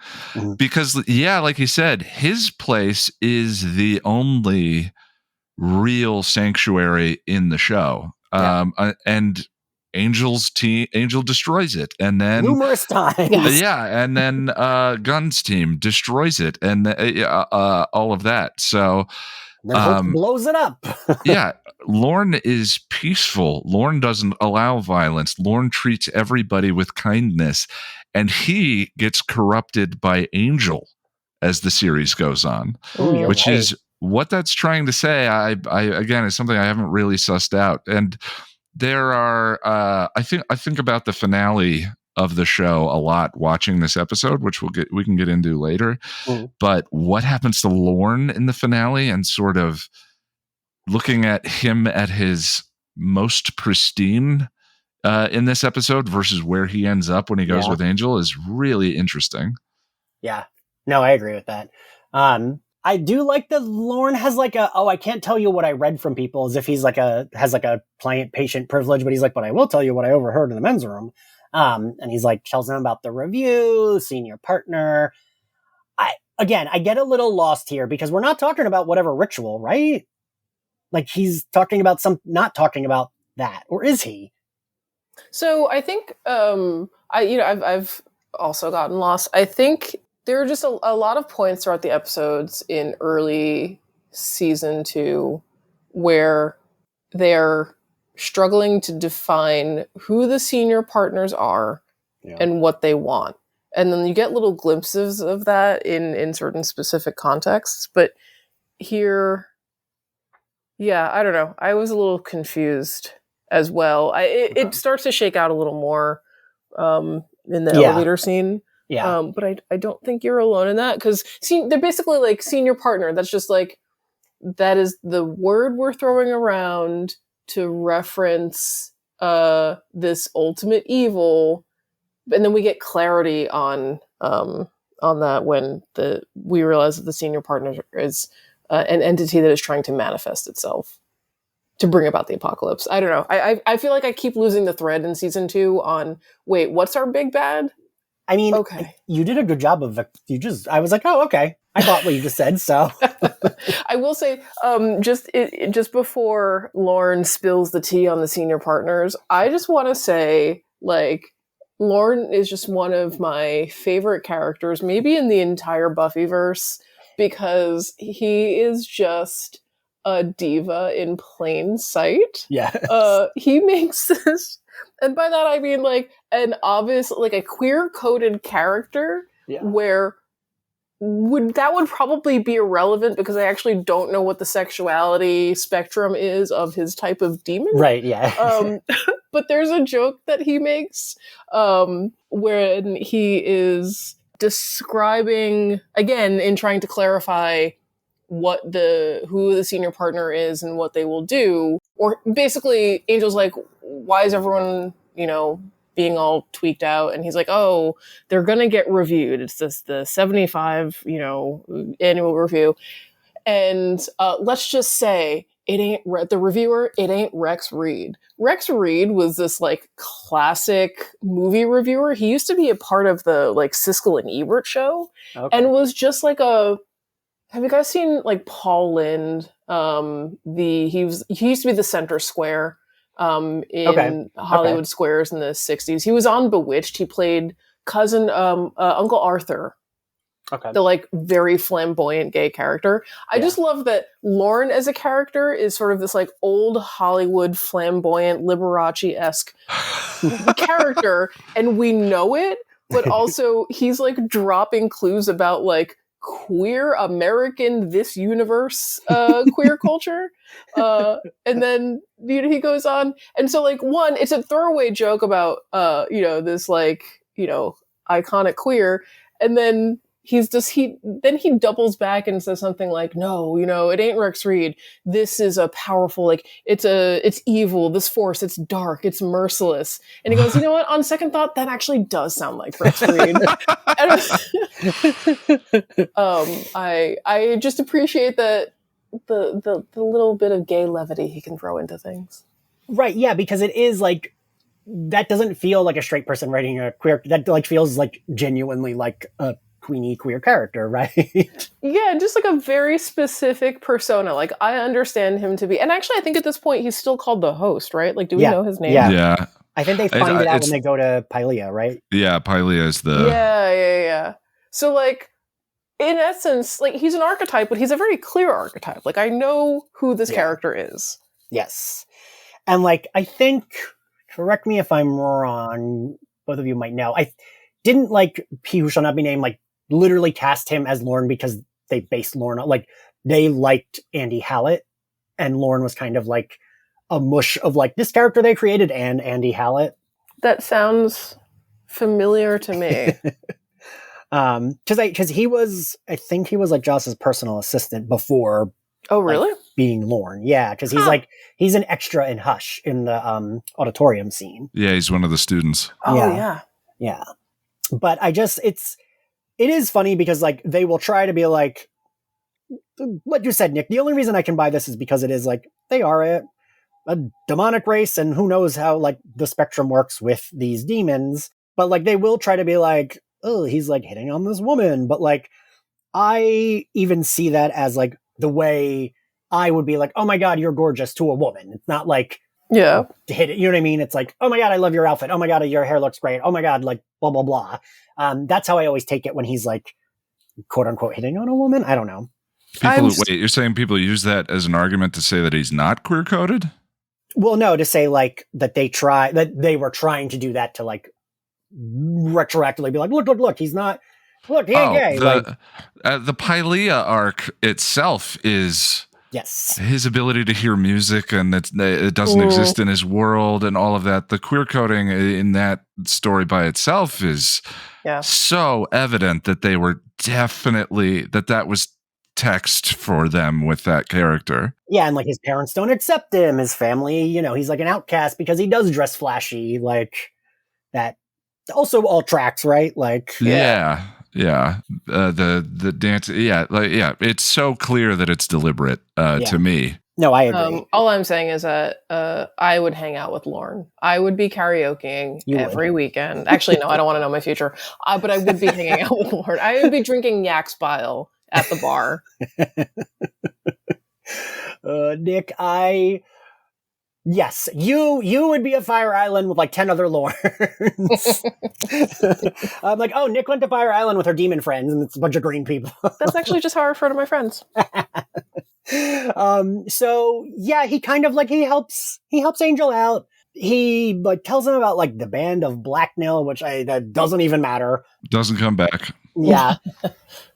because, like you said, his place is the only real sanctuary in the show. And Angel destroys it, and then numerous times. And then Gunn's team destroys it, and all of that. So. Then Hope blows it up. Lauren is peaceful. Lauren doesn't allow violence. Lauren treats everybody with kindness, and he gets corrupted by Angel as the series goes on, which is what that's trying to say. I again, is something I haven't really sussed out. And there are, I think about the finale of the show a lot watching this episode, which we can get into later. But what happens to Lorne in the finale and sort of looking at him at his most pristine in this episode versus where he ends up when he goes with Angel is really interesting. Yeah. No, I agree with that. I do like that Lorne has like I can't tell you what I read from people, as if he's has a client patient privilege, but he's like, but I will tell you what I overheard in the men's room. And he's like, tells them about the senior partner. I get a little lost here because we're not talking about whatever ritual, right? Like he's talking about not talking about that, or is he? So I think, I've also gotten lost. I think there are just a lot of points throughout the episodes in early season 2 where they're struggling to define who the senior partners are and what they want. And then you get little glimpses of that in certain specific contexts. But here, yeah, I don't know. I was a little confused as well. It starts to shake out a little more in the elevator scene. Yeah. But I don't think you're alone in that, because they're basically like senior partner. That's just like, that is the word we're throwing around to reference this ultimate evil. And then we get clarity on that when we realize that the senior partner is an entity that is trying to manifest itself to bring about the apocalypse. I don't know. I feel like I keep losing the thread in season 2 on, wait, what's our big bad? I mean, okay. You did a good job of I was like, oh, okay. I got what you just said, so. I will say, just before Lorne spills the tea on the senior partners, I just want to say, like, Lorne is just one of my favorite characters, maybe in the entire Buffyverse, because he is just a diva in plain sight. Yeah. He makes this, and by that I mean like an obvious, like a queer-coded character where that would probably be irrelevant because I actually don't know what the sexuality spectrum is of his type of demon. Right, yeah. But there's a joke that he makes when he is describing, again, in trying to clarify who the senior partner is and what they will do. Or basically, Angel's like, why is everyone, being all tweaked out? And he's like, oh, they're going to get reviewed. It's the 75, annual review. And let's just say it ain't the reviewer. It ain't Rex Reed. Rex Reed was this like classic movie reviewer. He used to be a part of the like Siskel and Ebert show, and was just like have you guys seen like Paul Lynde? He used to be the Center Square in Hollywood Squares in the 60s. He was on Bewitched. He played cousin Uncle Arthur. Okay. The like very flamboyant gay character. I just love that Lorne as a character is sort of this like old Hollywood flamboyant Liberace-esque character, and we know it, but also he's like dropping clues about like queer American, this universe queer culture. And then he goes on, and so like one, it's a throwaway joke about this like iconic queer, and then he doubles back and says something like, no, it ain't Rex Reed. This is a powerful, like, it's evil, this force, it's dark, it's merciless. And he goes, you know what? On second thought, that actually does sound like Rex Reed. I just appreciate that the little bit of gay levity he can throw into things. Right, yeah, because it is like, that doesn't feel like a straight person writing a queer, that like feels like genuinely like a queenie queer character, right? Yeah, just like a very specific persona. Like, I understand him to be, and actually I think at this point he's still called the host, right? Like, do we know his name? Yeah. I think they find it out when they go to Pylea, right? Yeah, Pylea is the... Yeah. So, like, in essence, like, he's an archetype, but he's a very clear archetype. Like, I know who this character is. Yes. And, like, I think, correct me if I'm wrong, both of you might know, I didn't, like, He Who Shall Not Be Named, like, literally cast him as Lorne because they based Lorne on, like, they liked Andy Hallett, and Lorne was kind of like a mush of like this character they created and Andy Hallett. That sounds familiar to me. Because I think he was like Joss's personal assistant before. Oh, really? Like, being Lorne, yeah, because he's an extra in Hush in the auditorium scene. Yeah, he's one of the students. Oh, yeah. But I just it is funny because like they will try to be like you said, Nick, the only reason I can buy this is because it is like they are a demonic race, and who knows how like the spectrum works with these demons, but like they will try to be like, oh, he's like hitting on this woman, but like I even see that as like the way I would be like, oh my god, you're gorgeous to a woman. It's not like to hit it, you know what I mean? It's like, oh my god, I love your outfit, oh my god, your hair looks great, oh my god, like blah blah blah. That's how I always take it when he's like quote unquote hitting on a woman. I don't know. Wait, you're saying people use that as an argument to say that he's not queer coded? Well, no, to say like that they were trying to do that to like retroactively be like, look, he's not, look, he ain't gay. The Pylea arc itself is his ability to hear music, and it doesn't exist in his world and all of that. The queer coding in that story by itself is so evident that they were definitely, that was text for them with that character. Yeah, and like his parents don't accept him, his family, you know, he's like an outcast because he does dress flashy, like that also all tracks, right? Like the dance, it's so clear that it's deliberate to me. No, I agree. All I'm saying is that I would hang out with Lauren. I would be karaokeing every weekend. Actually, no, I don't want to know my future. But I would be hanging out with Lauren. I would be drinking Yak's bile at the bar. Nick, yes, you would be a Fire Island with like 10 other Laurens. I'm like, oh, Nick went to Fire Island with her demon friends, and it's a bunch of green people. That's actually just how I refer to my friends. So yeah, he kind of like he helps Angel out. He like tells him about like the band of Blacknell, which that doesn't even matter. Doesn't come back. Yeah.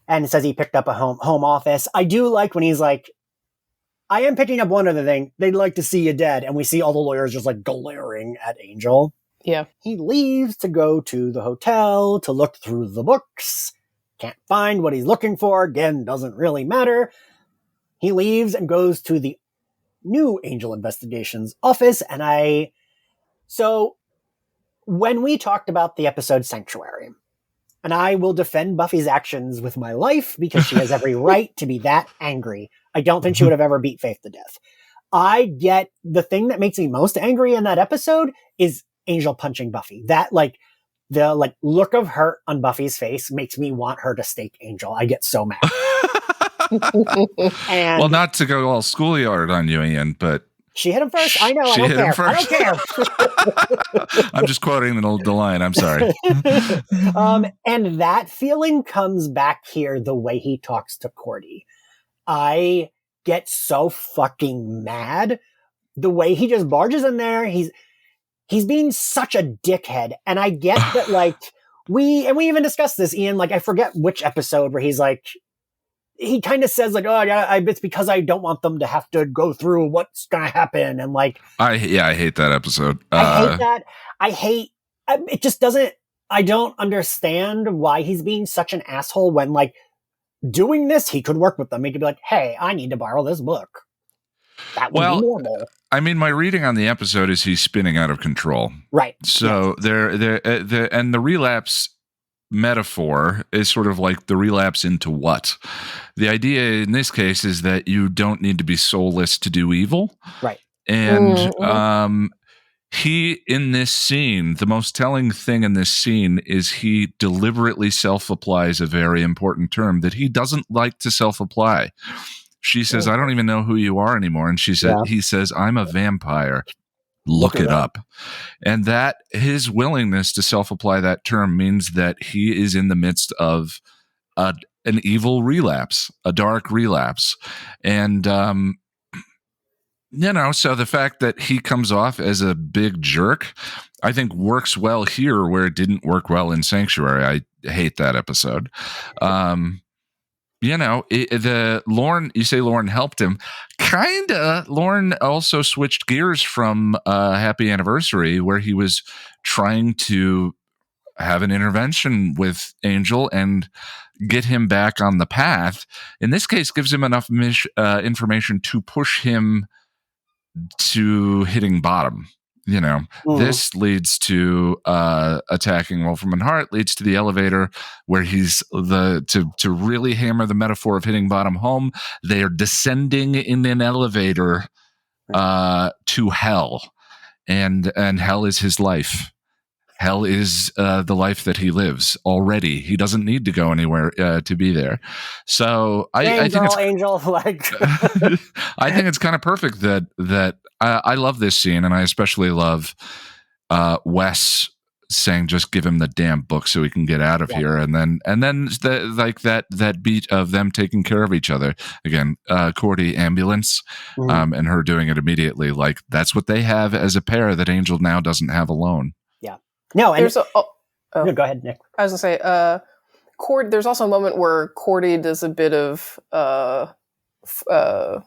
And it says he picked up a home office. I do like when he's like, I am picking up one other thing. They'd like to see you dead. And we see all the lawyers just like glaring at Angel. Yeah. He leaves to go to the hotel to look through the books. Can't find what he's looking for. Again, doesn't really matter. He leaves and goes to the new Angel Investigations office. And so when we talked about the episode Sanctuary, and I will defend Buffy's actions with my life because she has every right to be that angry. I don't think she would have ever beat Faith to death. I get the thing that makes me most angry in that episode is Angel punching Buffy. That like the like look of hurt on Buffy's face makes me want her to stake Angel. I get so mad. Well, not to go all schoolyard on you, Ian, but she hit him first. I know. I don't care. I don't care. I'm just quoting the line. I'm sorry. And that feeling comes back here the way he talks to Cordy. I get so fucking mad the way he just barges in there. He's being such a dickhead, and I get that. Like we even discussed this, Ian. Like I forget which episode where he's like. He kind of says like, oh yeah, it's because I don't want them to have to go through what's going to happen. And like, I hate that episode. I hate that. It just doesn't, I don't understand why he's being such an asshole when like doing this, he could work with them. He could be like, hey, I need to borrow this book. That would be normal. I mean, my reading on the episode is he's spinning out of control. Right. So and the relapse metaphor is sort of like the relapse into what? The idea in this case is that you don't need to be soulless to do evil. Right. And he, in this scene, the most telling thing in this scene is he deliberately self-applies a very important term that he doesn't like to self-apply. She says, I don't even know who you are anymore. And he says, I'm a vampire. Look it up. And that his willingness to self-apply that term means that he is in the midst of an evil relapse, a dark relapse. And, so the fact that he comes off as a big jerk, I think works well here where it didn't work well in Sanctuary. I hate that episode. Lauren, you say Lauren helped him. Kinda. Lauren also switched gears from Happy Anniversary, where he was trying to have an intervention with Angel and get him back on the path. In this case, gives him enough information to push him to hitting bottom. This leads to attacking Wolfram and Hart, leads to the elevator where he's to really hammer the metaphor of hitting bottom home. They are descending in an elevator to hell, and hell is his life. Hell is the life that he lives already. He doesn't need to go anywhere to be there. So I think it's I think it's kind of perfect that I love this scene, and I especially love Wes saying, "Just give him the damn book so we can get out of here." And then that beat of them taking care of each other again. Cordy ambulance, and her doing it immediately. Like that's what they have as a pair that Angel now doesn't have alone. No, and no, go ahead, Nick. I was gonna say, there's also a moment where Cordy does a bit of what's the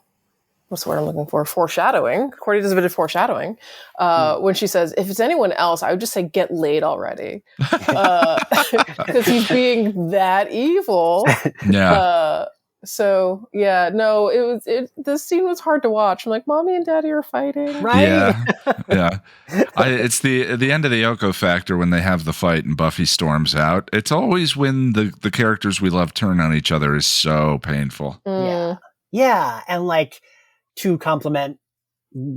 word I'm looking for? Foreshadowing. Cordy does a bit of foreshadowing when she says, "If it's anyone else, I would just say get laid already," because he's being that evil. Yeah. So yeah, no, this scene was hard to watch. I'm like, Mommy and Daddy are fighting, right? Yeah. It's the end of the Yoko factor when they have the fight and Buffy storms out. It's always when the characters we love turn on each other is so painful. Yeah, and like to compliment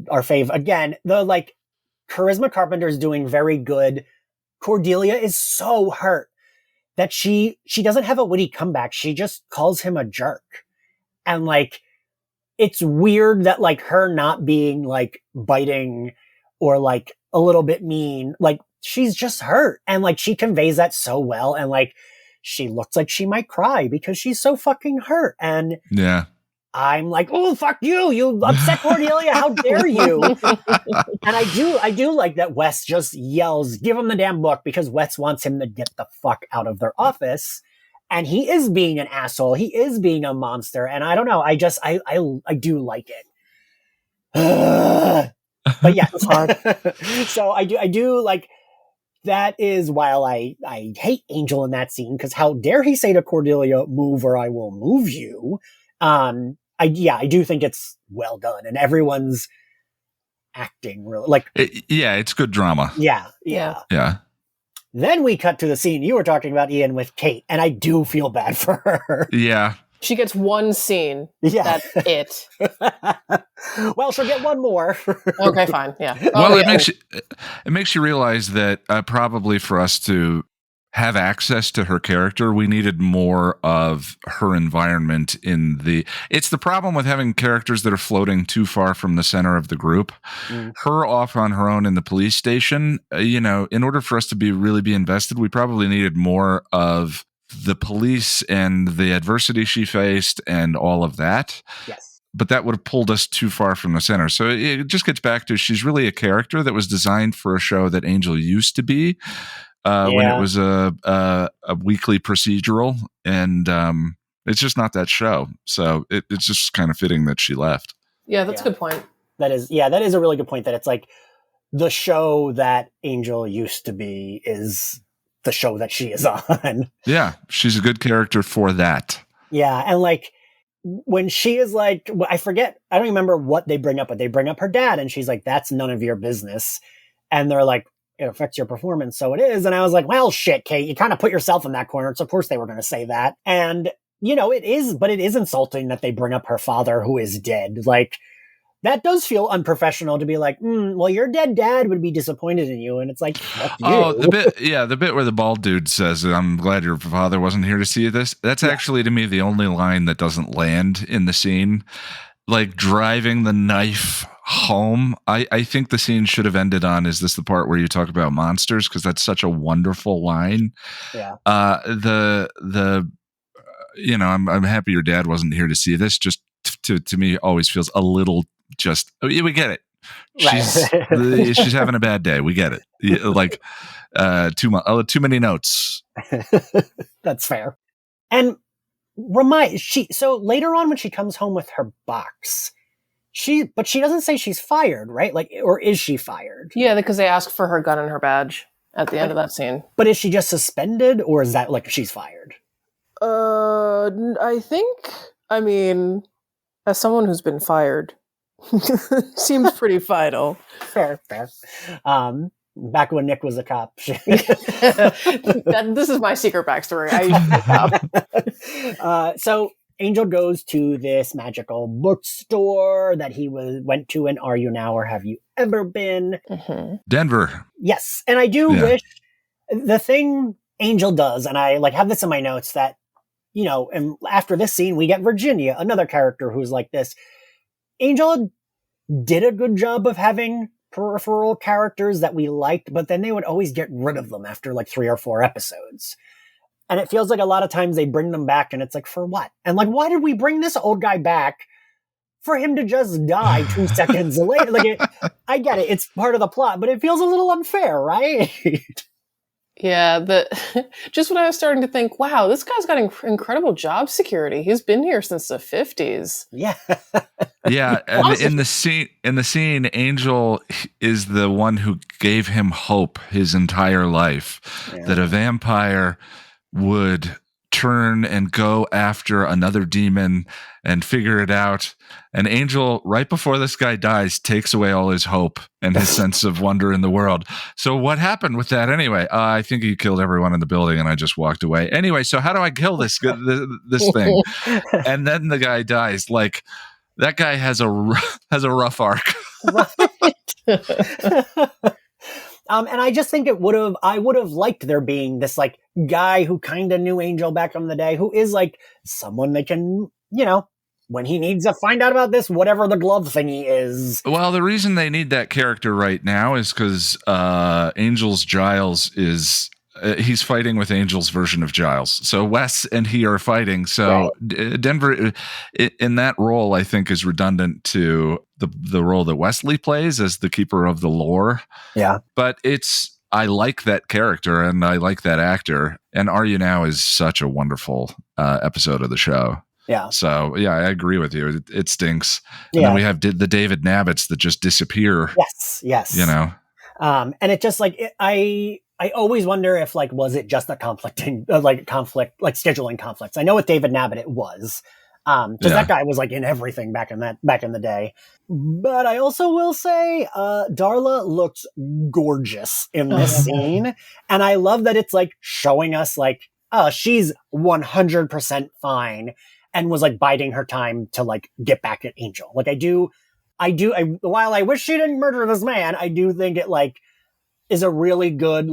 our fave again, the Charisma Carpenter's doing very good. Cordelia is so hurt that she doesn't have a witty comeback. She just calls him a jerk. And it's weird that her not being biting or a little bit mean, she's just hurt. And she conveys that so well. And she looks like she might cry because she's so fucking hurt. And yeah. I'm like, oh, fuck you. You upset Cordelia. How dare you? And I do like that Wes just yells, give him the damn book, because Wes wants him to get the fuck out of their office. And he is being an asshole. He is being a monster. And I don't know. I do like it. But yeah, it's hard. So I do like, that is while I hate Angel in that scene, because how dare he say to Cordelia, move or I will move you. I do think it's well done, and everyone's acting really it's good drama. Yeah. Then we cut to the scene you were talking about, Ian, with Kate, and I do feel bad for her. Yeah. She gets one scene. Yeah. That's it. Well, she'll get one more. Okay, fine. Yeah. Well, it makes you realize that probably for us to have access to her character, we needed more of her environment it's the problem with having characters that are floating too far from the center of the group. Her off on her own in the police station, in order for us to really be invested, we probably needed more of the police and the adversity she faced and all of that. Yes. But that would have pulled us too far from the center. So it just gets back to, she's really a character that was designed for a show that Angel used to be. When it was a weekly procedural, and it's just not that show. So it's just kind of fitting that she left. Yeah, that's a good point. That is a really good point, that it's the show that Angel used to be is the show that she is on. Yeah, she's a good character for that. Yeah, and when she is I forget, I don't remember what they bring up, but they bring up her dad, and she's like, that's none of your business. And they're like, it affects your performance, so it is. And I was like, well, shit, Kate, you kind of put yourself in that corner. So of course they were going to say that. And, it is insulting that they bring up her father who is dead. That does feel unprofessional to be like, well, your dead dad would be disappointed in you. And it's like, fuck you. Oh, the bit where the bald dude says, I'm glad your father wasn't here to see this. That's actually, to me, the only line that doesn't land in the scene. Driving the knife home. I think the scene should have ended on, is this the part where you talk about monsters? Because that's such a wonderful line. Yeah. I'm happy your dad wasn't here to see this. Just to me, always feels a little just, we get it. She's having a bad day. We get it. Too many notes. That's fair. And so later on when she comes home with her box, but she doesn't say she's fired, right? Or is she fired? Yeah, because they ask for her gun and her badge at the end of that scene. But is she just suspended, or is that she's fired? I think, as someone who's been fired, Seems pretty vital. Fair. Back when Nic was a cop. This is my secret backstory. I used to be a cop. So Angel goes to this magical bookstore that he went to in Are You Now or Have You Ever Been? Mm-hmm. Denver. Yes. And I do wish the thing Angel does, and I have this in my notes that, and after this scene, we get Virginia, another character who's like this. Angel did a good job of having peripheral characters that we liked, but then they would always get rid of them after 3 or 4 episodes. And it feels like a lot of times they bring them back and it's like, for what? And why did we bring this old guy back for him to just die 2 seconds later? I get it. It's part of the plot, but it feels a little unfair, right? Yeah, just when I was starting to think, wow, this guy's got incredible job security. He's been here since the 50s. Yeah. Yeah, and in the scene, Angel is the one who gave him hope his entire life that a vampire would turn and go after another demon and figure it out. And Angel, right before this guy dies, takes away all his hope and his sense of wonder in the world. So what happened with that anyway? I think he killed everyone in the building and I just walked away. Anyway, so how do I kill this thing? And then the guy dies. That guy has a rough arc. Right. And I just think I would have liked there being this guy who kind of knew Angel back in the day, who is someone that can, when he needs to find out about this, whatever the glove thingy is. Well, the reason they need that character right now is because Angel's Giles is he's fighting with Angel's version of Giles. So Wes and he are fighting. So Denver in that role, I think, is redundant to the role that Wesley plays as the keeper of the lore. Yeah. But I like that character and I like that actor. And Are You Now is such a wonderful episode of the show. Yeah. So, yeah, I agree with you. It stinks. And then we have the David Nabbits that just disappear. Yes. And it just I always wonder if was it just a conflicting scheduling conflicts. I know with David Nabbit it was. Because that guy was in everything back in the day. But I also will say, Darla looks gorgeous in this scene. And I love that it's showing us she's 100% fine and was biding her time to get back at Angel. While I wish she didn't murder this man, I do think it is a really good,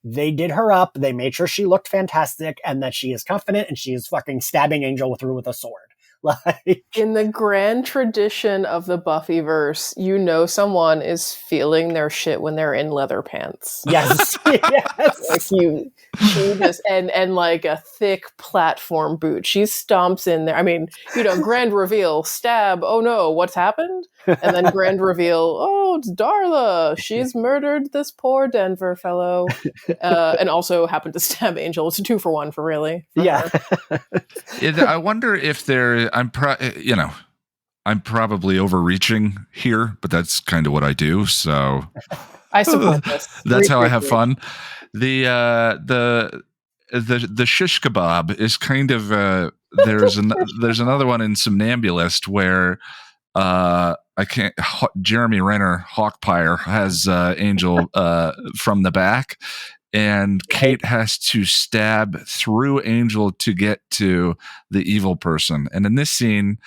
they did her up, they made sure she looked fantastic, and that she is confident, and she is fucking stabbing Angel through with a sword. In the grand tradition of the Buffyverse, someone is feeling their shit when they're in leather pants. Yes. Yes. She just and a thick platform boot. She stomps in there. I mean, grand reveal, stab, oh no, what's happened? And then grand reveal, oh, it's Darla. She's murdered this poor Denver fellow. And also happened to stab Angel. It's a 2-for-1 for really. Yeah. I wonder if I'm probably overreaching here, but that's kind of what I do. So I support this. That's how I have fun. The shish kebab is kind of there's another one in Somnambulist where Jeremy Renner Hawkpire has Angel from the back, and Kate has to stab through Angel to get to the evil person. And in this scene,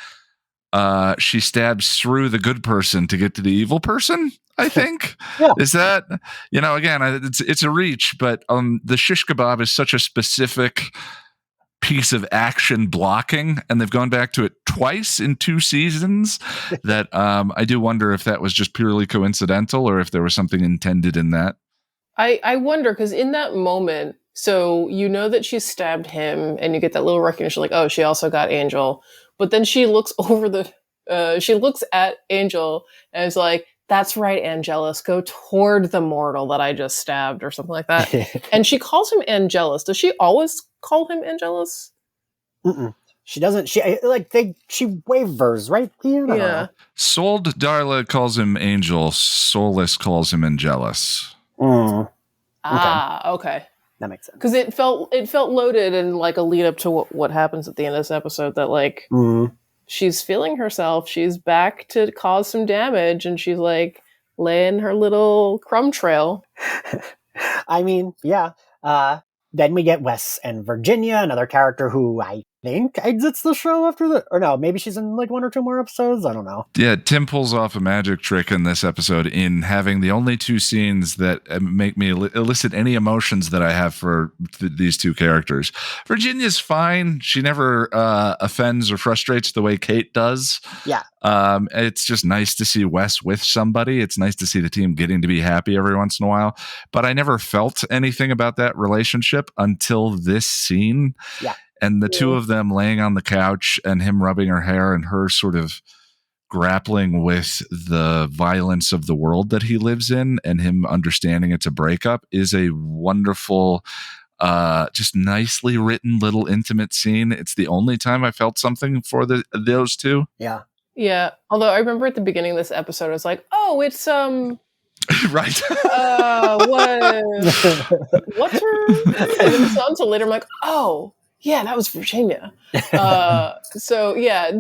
she stabs through the good person to get to the evil person, I think. Is that, again, it's a reach, but the shish kebab is such a specific piece of action blocking, and they've gone back to it twice in 2 seasons that I do wonder if that was just purely coincidental or if there was something intended in that. I wonder, because in that moment, so that she stabbed him and you get that little recognition oh, she also got Angel. But then she looks she looks at Angel and is that's right, Angelus, go toward the mortal that I just stabbed or something like that. And she calls him Angelus. Does she always call him Angelus? Mm-mm. She doesn't. She wavers, right? Yeah. Sold Darla calls him Angel. Soulless calls him Angelus. Mm. Okay. That makes sense. Because it felt loaded and a lead up to what happens at the end of this episode that she's feeling herself. She's back to cause some damage, and she's like laying her little crumb trail. I mean, yeah. Then we get Wes and Virginia, another character who I think exits the show after or no, maybe she's in like 1 or 2 more episodes. I don't know. Yeah, Tim pulls off a magic trick in this episode in having the only 2 scenes that make me elicit any emotions that I have for these 2 characters. Virginia's fine. She never offends or frustrates the way Kate does. Yeah. It's just nice to see Wes with somebody. It's nice to see the team getting to be happy every once in a while. But I never felt anything about that relationship until this scene. Yeah. And the 2 of them laying on the couch and him rubbing her hair and her sort of grappling with the violence of the world that he lives in and him understanding it's a breakup is a wonderful, just nicely written little intimate scene. It's the only time I felt something for those 2. Yeah. Yeah. Although I remember at the beginning of this episode, I was like, oh, it's Right. What's her? And it's not until later I'm like, oh, yeah, that was Virginia. So yeah,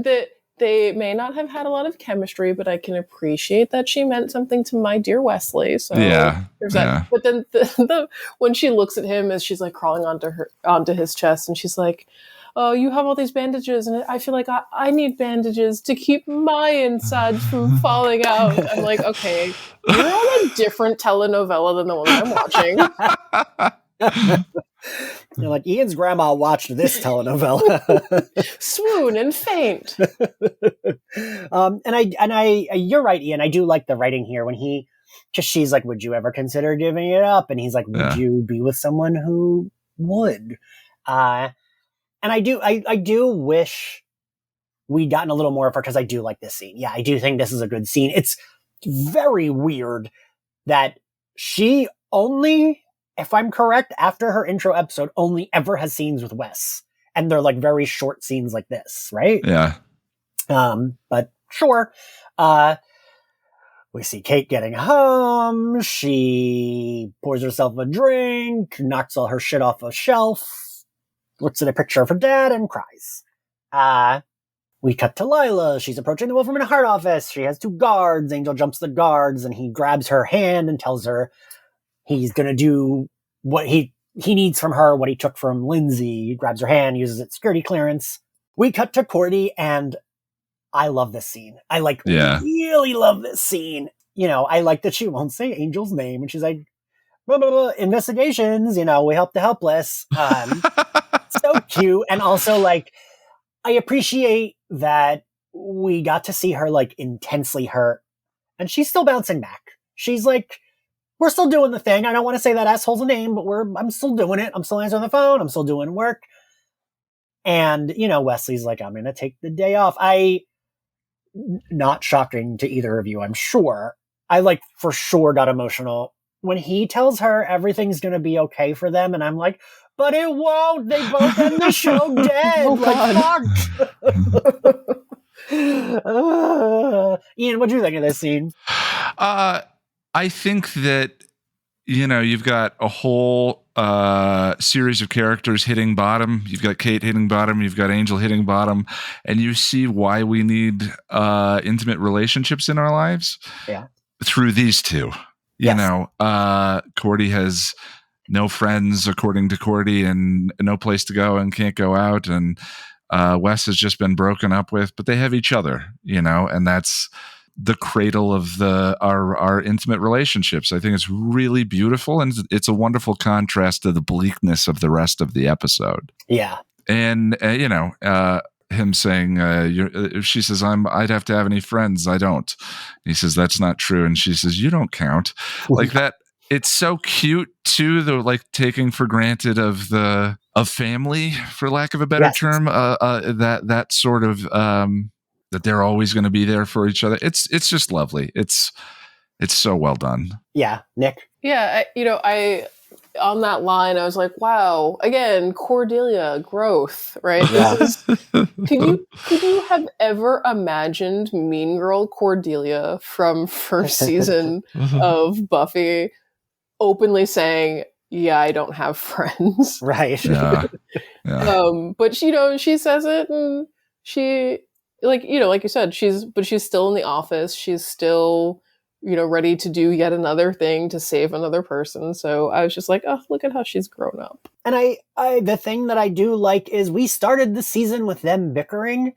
they may not have had a lot of chemistry, but I can appreciate that she meant something to my dear Wesley. So yeah, there's that. Yeah. But then when she looks at him as she's like crawling onto his chest, and she's like, oh, you have all these bandages, and I feel like I need bandages to keep my insides from falling out. I'm like, okay, you're on a different telenovela than the one I'm watching. You're like, Ian's grandma watched this telenovela. Swoon and faint. And you're right, Ian. I do like the writing here when because she's like, would you ever consider giving it up? And he's like, would you be with someone who would? And I do wish we'd gotten a little more of her, because I do like this scene. Yeah, I do think this is a good scene. It's very weird that she only, if I'm correct, after her intro episode, only ever has scenes with Wes. And they're like very short scenes like this, right? Yeah. But sure. We see Kate getting home. She pours herself a drink, knocks all her shit off a shelf, looks at a picture of her dad and cries. We cut to Lila. She's approaching the Wolfram and Hart office. She has 2 guards. Angel jumps the guards and he grabs her hand and tells her he's going to do what he needs from her, what he took from Lindsay. He grabs her hand, uses its security clearance. We cut to Cordy, and I love this scene. I really love this scene. You know, I like that she won't say Angel's name, and she's like, blah, blah, blah, investigations, you know, we help the helpless. So cute. And also, like, I appreciate that we got to see her, like, intensely hurt, and she's still bouncing back. She's like, we're still doing the thing. I don't want to say that asshole's a name, but I'm still doing it. I'm still answering the phone. I'm still doing work. And, you know, Wesley's like, I'm going to take the day off. Not shocking to either of you, I'm sure. I, like, for sure got emotional when he tells her everything's going to be okay for them. And I'm like, but it won't. They both end the show dead. Like, fuck. Ian, what do you think of this scene? I think that, you know, you've got a whole series of characters hitting bottom. You've got Kate hitting bottom. You've got Angel hitting bottom. And you see why we need intimate relationships in our lives. Yeah. Through these 2. You know, Cordy has no friends, according to Cordy, and no place to go and can't go out. And Wes has just been broken up with, but they have each other, you know, and that's the cradle of our intimate relationships. I think it's really beautiful, and it's a wonderful contrast to the bleakness of the rest of the episode. Yeah. And you know, him saying, she says, I'd have to have any friends. I don't. He says, that's not true. And she says, you don't count. Like that. It's so cute too, the like taking for granted of family, for lack of a better term, that sort of, that they're always going to be there for each other. It's just lovely. It's so well done. Yeah. Nick. Yeah. I on that line, I was like, wow, again, Cordelia growth, right? Yeah. Could you have ever imagined Mean Girl Cordelia from first season of Buffy openly saying, yeah, I don't have friends. Right. Yeah. But you know, she says it, and she like, like you said, she's still in the office. She's still, ready to do yet another thing to save another person. So I was just like, oh, look at how she's grown up. And I the thing that I do like is we started the season with them bickering,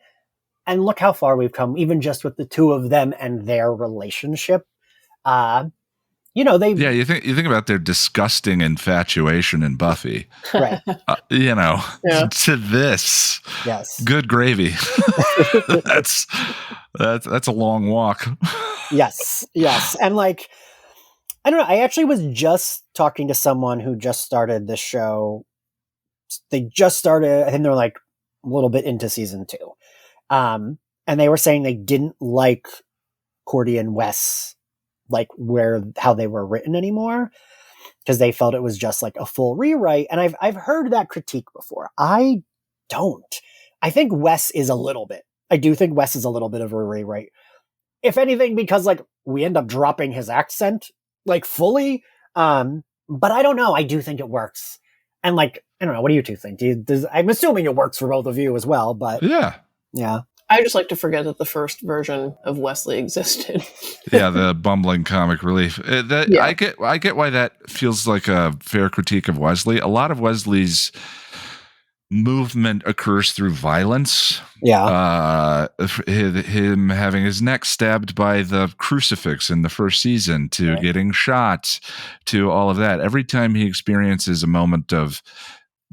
and look how far we've come, even just with the two of them and their relationship. They you think about their disgusting infatuation in Buffy, right? To this, yes, good gravy. that's a long walk. yes, and like, I don't know. I actually was just talking to someone who just started this show. They just started. I think they're like a little bit into season 2, and they were saying they didn't like Cordy and Wes, like how they were written anymore, because they felt it was just like a full rewrite. And I've heard that critique before. I don't. I think Wes is a little bit. I do think Wes is a little bit of a rewrite. If anything, because like we end up dropping his accent like fully. But I don't know. I do think it works. And like, I don't know. What do you two think? I'm assuming it works for both of you as well, but yeah. I just like to forget that the first version of Wesley existed. Yeah, the bumbling comic relief. I get why that feels like a fair critique of Wesley. A lot of Wesley's movement occurs through violence. Yeah. Him having his neck stabbed by the crucifix in the first season, to getting shot, to all of that. Every time he experiences a moment of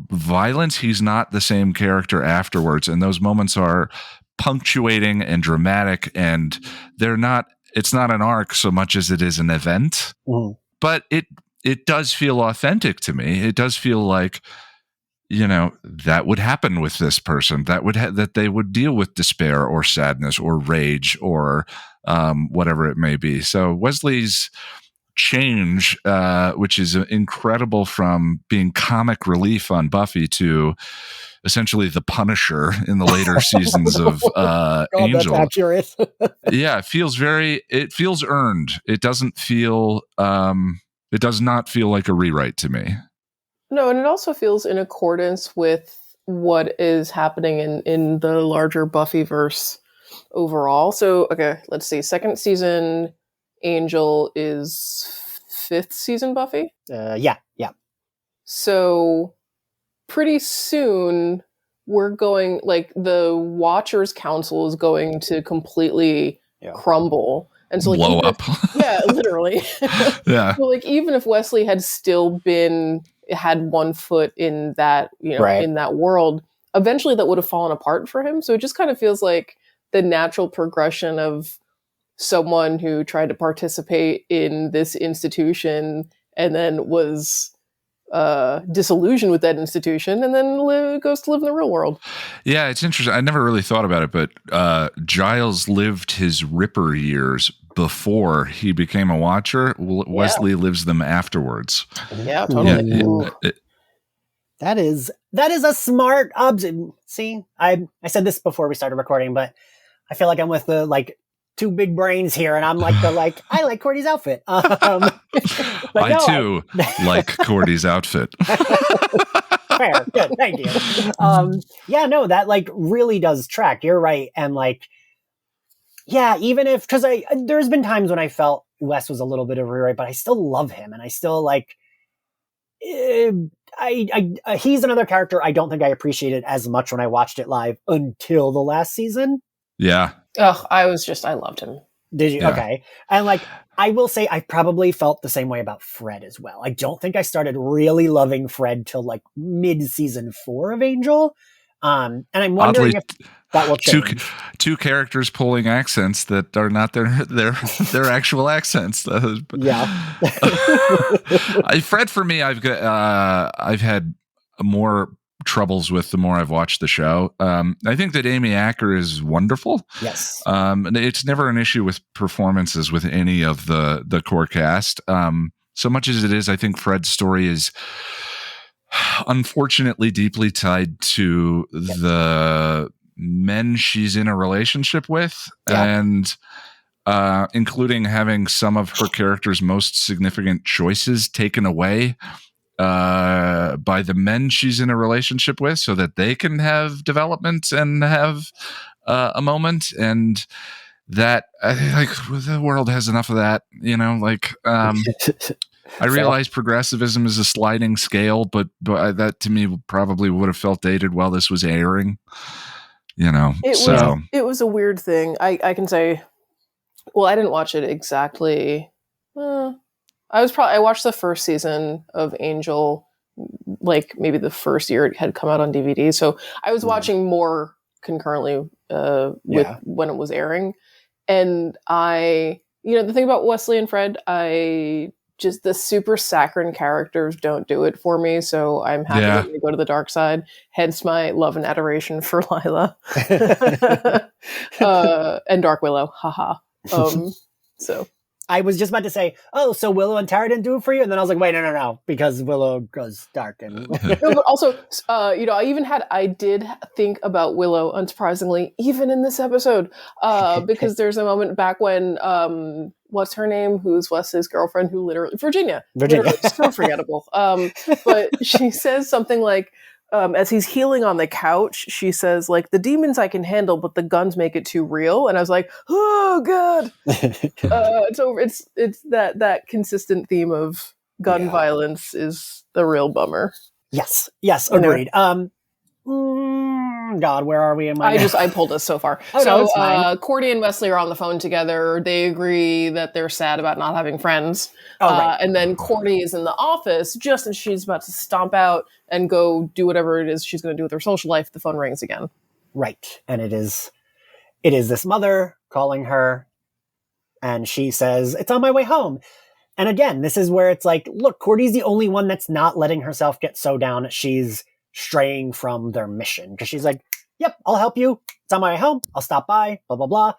violence, he's not the same character afterwards. And those moments are punctuating and dramatic, and it's not an arc so much as it is an event. But it does feel authentic to me. It does feel like, that would happen with this person, that they would deal with despair or sadness or rage or whatever it may be. So Wesley's change, which is incredible, from being comic relief on Buffy to essentially the Punisher in the later seasons of Angel. That's accurate. Yeah, it feels earned. It does not feel like a rewrite to me. No, and it also feels in accordance with what is happening in the larger Buffyverse overall. So, okay, let's see. Second season Angel is 5th season Buffy? Yeah. So pretty soon we're going, like, the Watchers Council is going to completely crumble. And so, like, blow up. Yeah, literally. Yeah. So, like, even if Wesley had still had one foot in that, in that world, eventually that would have fallen apart for him. So it just kind of feels like the natural progression of someone who tried to participate in this institution and then was disillusioned with that institution, and then goes to live in the real world. Yeah, it's interesting. I never really thought about it, but Giles lived his Ripper years before he became a Watcher. Wesley lives them afterwards. Yeah, totally. That is a smart observation. See, I said this before we started recording, but I feel like I'm with the two big brains here, and I'm like I like Cordy's outfit. I too like Cordy's outfit. Fair, good, thank you. That really does track. You're right, and even if, because there's been times when I felt Wes was a little bit of a rewrite, but I still love him, and I still he's another character I don't think I appreciated as much when I watched it live until the last season. Yeah. Oh, I loved him. Did you? Yeah. Okay. And I will say I probably felt the same way about Fred as well. I don't think I started really loving Fred till mid-season 4 of Angel. And I'm wondering if that will change. Two characters pulling accents that are not their actual accents. Yeah. Fred, for me, I've had more troubles with the more I've watched the show. I think that Amy Acker is wonderful. Yes. It's never an issue with performances with any of the core cast. So much as it is, I think Fred's story is unfortunately deeply tied to the men she's in a relationship with, and including having some of her character's most significant choices taken away by the men she's in a relationship with, so that they can have development and have a moment, and that like the world has enough of that, I realize progressivism is a sliding scale, but that to me probably would have felt dated while this was airing. It was a weird thing. I can say, well, I didn't watch it exactly. I watched the first season of Angel, like maybe the first year it had come out on DVD. So I was watching more concurrently with when it was airing. And the thing about Wesley and Fred, the super saccharine characters don't do it for me. So I'm happy that they go to the dark side. Hence my love and adoration for Lila and Dark Willow. Haha. So I was just about to say, so Willow and Tara didn't do it for you? And then I was like, wait, no, because Willow goes dark. And no, but also, I did think about Willow, unsurprisingly, even in this episode, because there's a moment back when, what's her name? Who's Wesley's girlfriend? Who literally, Virginia. Literally, so forgettable. But she says something like, as he's healing on the couch, she says, like, the demons I can handle, but the guns make it too real. And I was like, oh, God. So it's that consistent theme of gun violence is the real bummer. Yes, agreed. God, where are we in my... I pulled us so far. Cordy and Wesley are on the phone together. They agree that they're sad about not having friends. Right. And then Cordy is in the office just as she's about to stomp out and go do whatever it is she's going to do with her social life. The phone rings again. Right. And it is this mother calling her, and she says, it's on my way home. And again, this is where it's like, look, Cordy's the only one that's not letting herself get so down. She's straying from their mission, because she's like, yep, I'll help you. It's on my way home. I'll stop by, blah, blah, blah.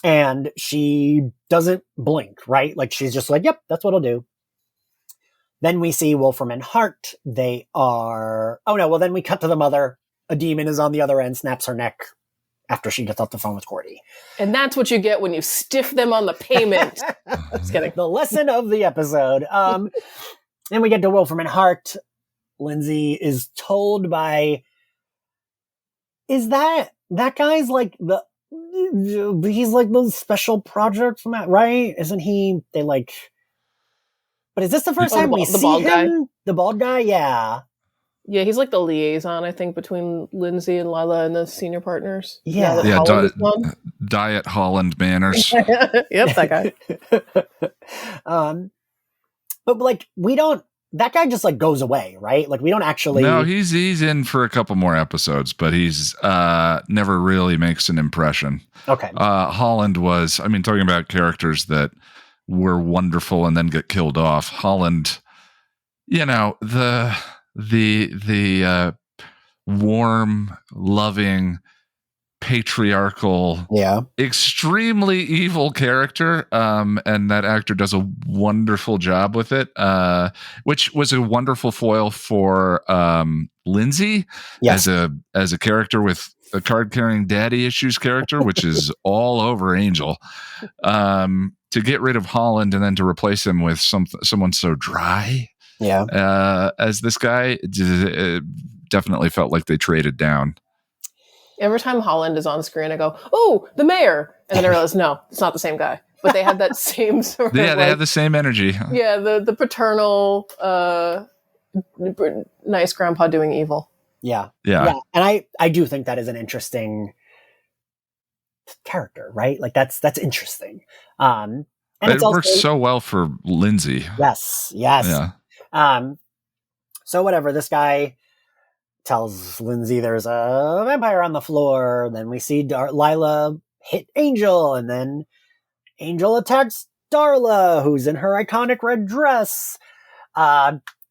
And she doesn't blink, right? Like, she's just like, yep, that's what I'll do. Then we see Wolfram and Hart. Then we cut to the mother. A demon is on the other end, snaps her neck after she gets off the phone with Cordy. And that's what you get when you stiff them on the payment. Just kidding. The lesson of the episode. Then we get to Wolfram and Hart. Lindsay is told by... Is that guy's like he's like the special project from that, right? Isn't he? They like... But is this the first time we see him? The bald guy? Yeah. Yeah, he's like the liaison, I think, between Lindsay and Lila and the senior partners. Yeah. Diet Holland manners. Yep, that guy. But like, we don't... That guy just like goes away, right? Like, we don't actually... No, he's in for a couple more episodes, but he's never really makes an impression. Okay. Holland was, talking about characters that were wonderful and then get killed off. Holland, the warm, loving, patriarchal, extremely evil character, and that actor does a wonderful job with it, which was a wonderful foil for Lindsay as a character with a card-carrying daddy issues character, which is all over Angel. To get rid of Holland and then to replace him with someone so dry as this guy, it definitely felt like they traded down. Every time Holland is on screen, I go, oh, the mayor. And then I realize, no, it's not the same guy. But they had that same sort of... Yeah, they have the same energy. Yeah, the paternal, nice grandpa doing evil. Yeah. And I do think that is an interesting character, right? Like, that's interesting. And it works so well for Lindsay. Yes. Yeah. So whatever, this guy tells Lindsay there's a vampire on the floor. Then we see Lila hit Angel, and then Angel attacks Darla, who's in her iconic red dress.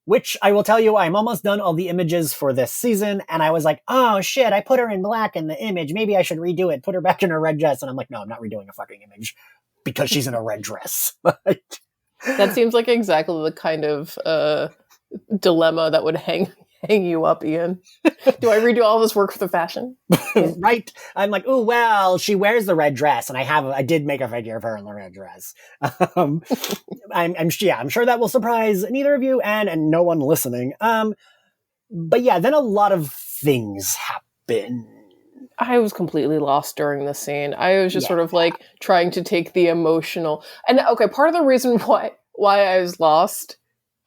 Which I will tell you, I'm almost done all the images for this season, and I was like, oh shit, I put her in black in the image. Maybe I should redo it, put her back in her red dress. And I'm like, no, I'm not redoing a fucking image because she's in a red dress. That seems like exactly the kind of dilemma that would hang you up, Ian. Do I redo all this work for the fashion? Right. I'm like, oh, well, she wears the red dress, and I did make a figure of her in the red dress. I'm sure that will surprise neither of you and no one listening. But yeah, then a lot of things happen. I was completely lost during this scene. I was just sort of like trying to take the emotional. And okay, part of the reason why I was lost,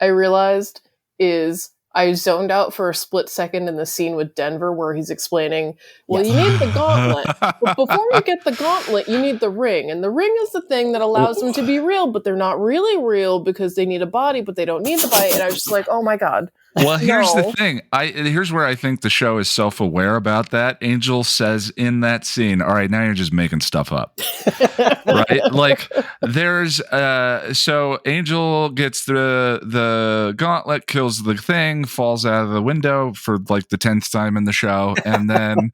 I realized, is I zoned out for a split second in the scene with Denver where he's explaining, well, you need the gauntlet. But before you get the gauntlet, you need the ring. And the ring is the thing that allows them to be real, but they're not really real because they need a body, but they don't need the body. And I was just like, oh my God. Well, here's the thing. Here's where I think the show is self-aware about that. Angel says in that scene, all right, now you're just making stuff up. Right? Like there's so Angel gets the gauntlet, kills the thing, falls out of the window for like the 10th time in the show, and then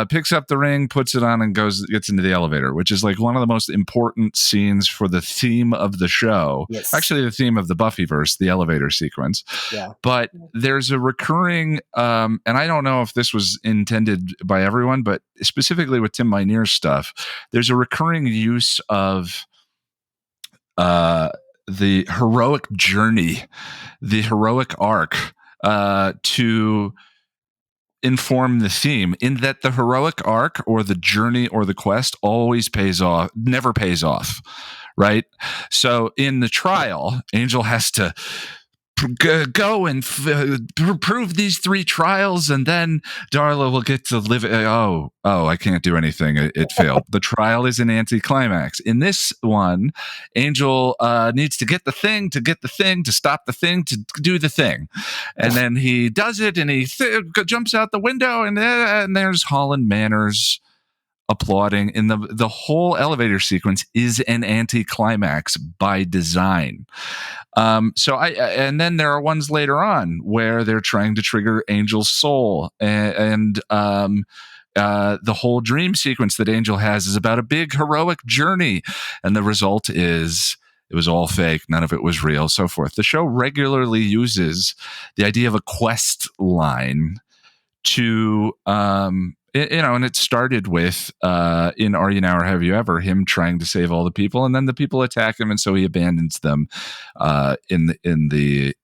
picks up the ring, puts it on, and gets into the elevator, which is like one of the most important scenes for the theme of the show. Yes. Actually, the theme of the Buffyverse, the elevator sequence. Yeah. But there's a recurring, and I don't know if this was intended by everyone, but specifically with Tim Minear's stuff, there's a recurring use of the heroic journey, the heroic arc to inform the theme, in that the heroic arc or the journey or the quest always never pays off, right? So in the trial, Angel has to go and prove these 3 trials, and then Darla will get to live. I can't do anything. It failed. The trial is an anticlimax. In this one, Angel needs to get the thing, to stop the thing, to do the thing, and then he does it, and he jumps out the window, and there's Holland Manners applauding. In the whole elevator sequence is an anticlimax by design. And then there are ones later on where they're trying to trigger Angel's soul, and the whole dream sequence that Angel has is about a big heroic journey, and the result is it was all fake, none of it was real, so forth. The show regularly uses the idea of a quest line to and it started with in Are You Now or Have You Ever, him trying to save all the people, and then the people attack him, and so he abandons them in the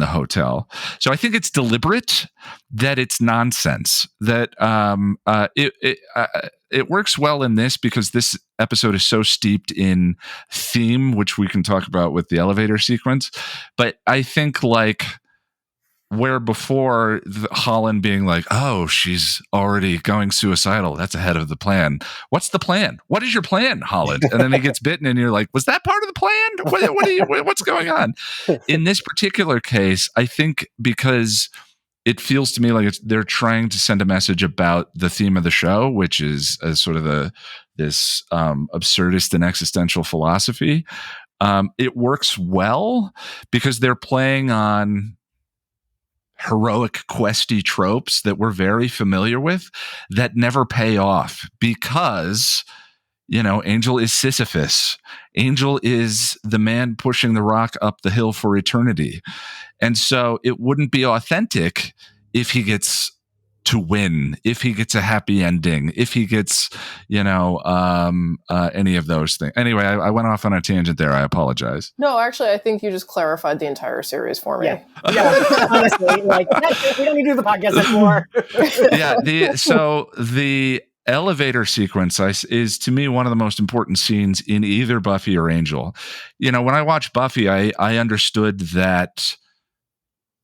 hotel. So I think it's deliberate, that it's nonsense, that it works well in this because this episode is so steeped in theme, which we can talk about with the elevator sequence. But I think like where before Holland being like, oh, she's already going suicidal, that's ahead of the plan. What's the plan? What is your plan, Holland? And then he gets bitten, and you're like, was that part of the plan? What's going on? In this particular case, I think because it feels to me like they're trying to send a message about the theme of the show, which is sort of this absurdist and existential philosophy. It works well because they're playing on heroic questy tropes that we're very familiar with that never pay off because, Angel is Sisyphus. Angel is the man pushing the rock up the hill for eternity. And so it wouldn't be authentic if he gets to win, if he gets a happy ending, if he gets, any of those things. Anyway, I went off on a tangent there. I apologize. No, actually, I think you just clarified the entire series for me. Yeah. Honestly, we don't need to do the podcast anymore. The elevator sequence is to me one of the most important scenes in either Buffy or Angel. When I watched Buffy, I understood that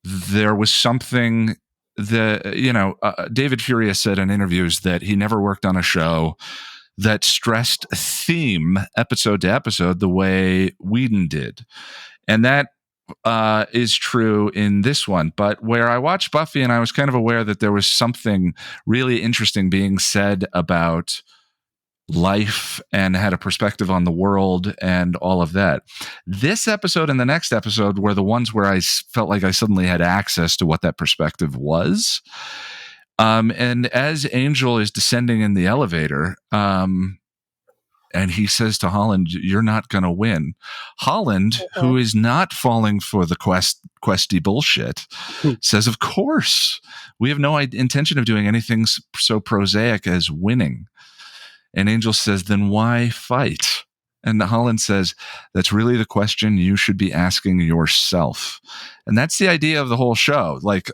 there was something David Furia said in interviews that he never worked on a show that stressed theme episode to episode the way Whedon did. And that is true in this one. But where I watched Buffy and I was kind of aware that there was something really interesting being said about life and had a perspective on the world and all of that. This episode and the next episode were the ones where I felt like I suddenly had access to what that perspective was. And as Angel is descending in the elevator, and he says to Holland, you're not going to win. Holland, who is not falling for the questy bullshit, says, of course, we have no intention of doing anything so prosaic as winning. And Angel says, then why fight? And Holland says, that's really the question you should be asking yourself. And that's the idea of the whole show. Like,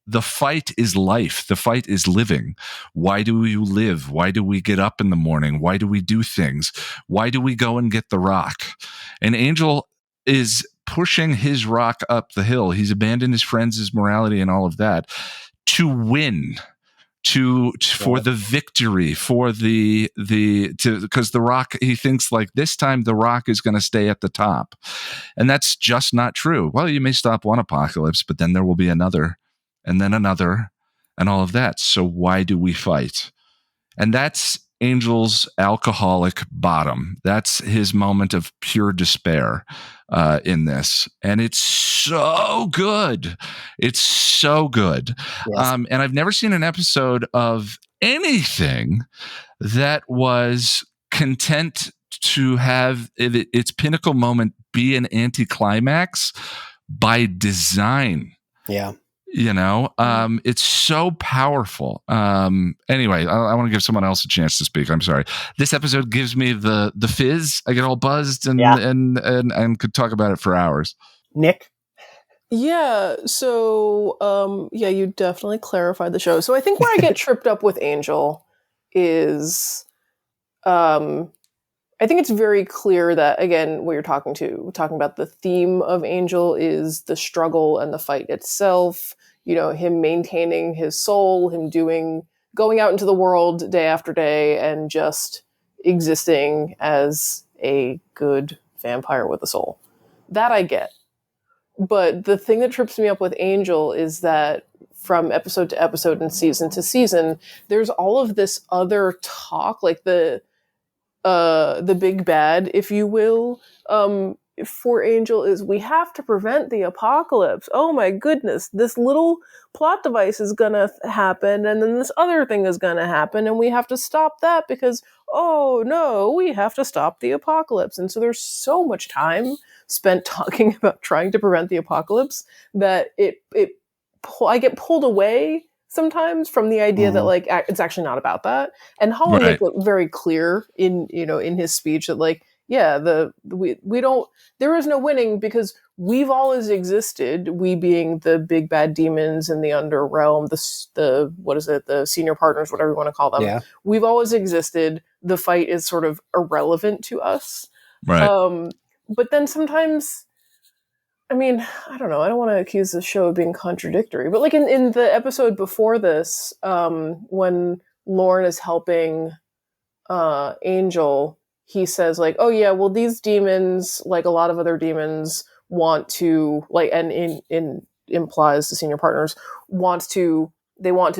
the fight is life. The fight is living. Why do you live? Why do we get up in the morning? Why do we do things? Why do we go and get the rock? And Angel is pushing his rock up the hill. He's abandoned his friends, his morality, and all of that to win. For the victory, for because the rock, he thinks like this time the rock is going to stay at the top, and that's just not true. Well, you may stop one apocalypse, but then there will be another, and then another, and all of that. So why do we fight? And that's Angel's alcoholic bottom. That's his moment of pure despair in this. And it's so good. It's so good. Yes. And I've never seen an episode of anything that was content to have its pinnacle moment be an anticlimax by design. Yeah. It's so powerful. Anyway, I want to give someone else a chance to speak. I'm sorry. This episode gives me the fizz. I get all buzzed and could talk about it for hours. Nic? Yeah. So, you definitely clarified the show. So I think where I get tripped up with Angel is, I think it's very clear that, again, what you're talking about the theme of Angel is the struggle and the fight itself, him maintaining his soul, him going out into the world day after day and just existing as a good vampire with a soul. That I get. But the thing that trips me up with Angel is that from episode to episode and season to season, there's all of this other talk, like the big bad, if you will, for Angel is we have to prevent the apocalypse. Oh my goodness, this little plot device is gonna happen, and then this other thing is gonna happen, and we have to stop that because, oh no, we have to stop the apocalypse. And so there's so much time spent talking about trying to prevent the apocalypse that I get pulled away sometimes from the idea that like it's actually not about that. And Holland makes it very clear in his speech that like, yeah, we don't, there is no winning because we've always existed, we being the big bad demons in the underrealm, the senior partners, whatever you want to call them. Yeah. We've always existed. The fight is sort of irrelevant to us. Right. But then sometimes, I mean, I don't know, I don't want to accuse the show of being contradictory, but like in the episode before this, when Lauren is helping Angel, he says like, oh yeah, well these demons, like a lot of other demons, want to like, and implies the senior partners want to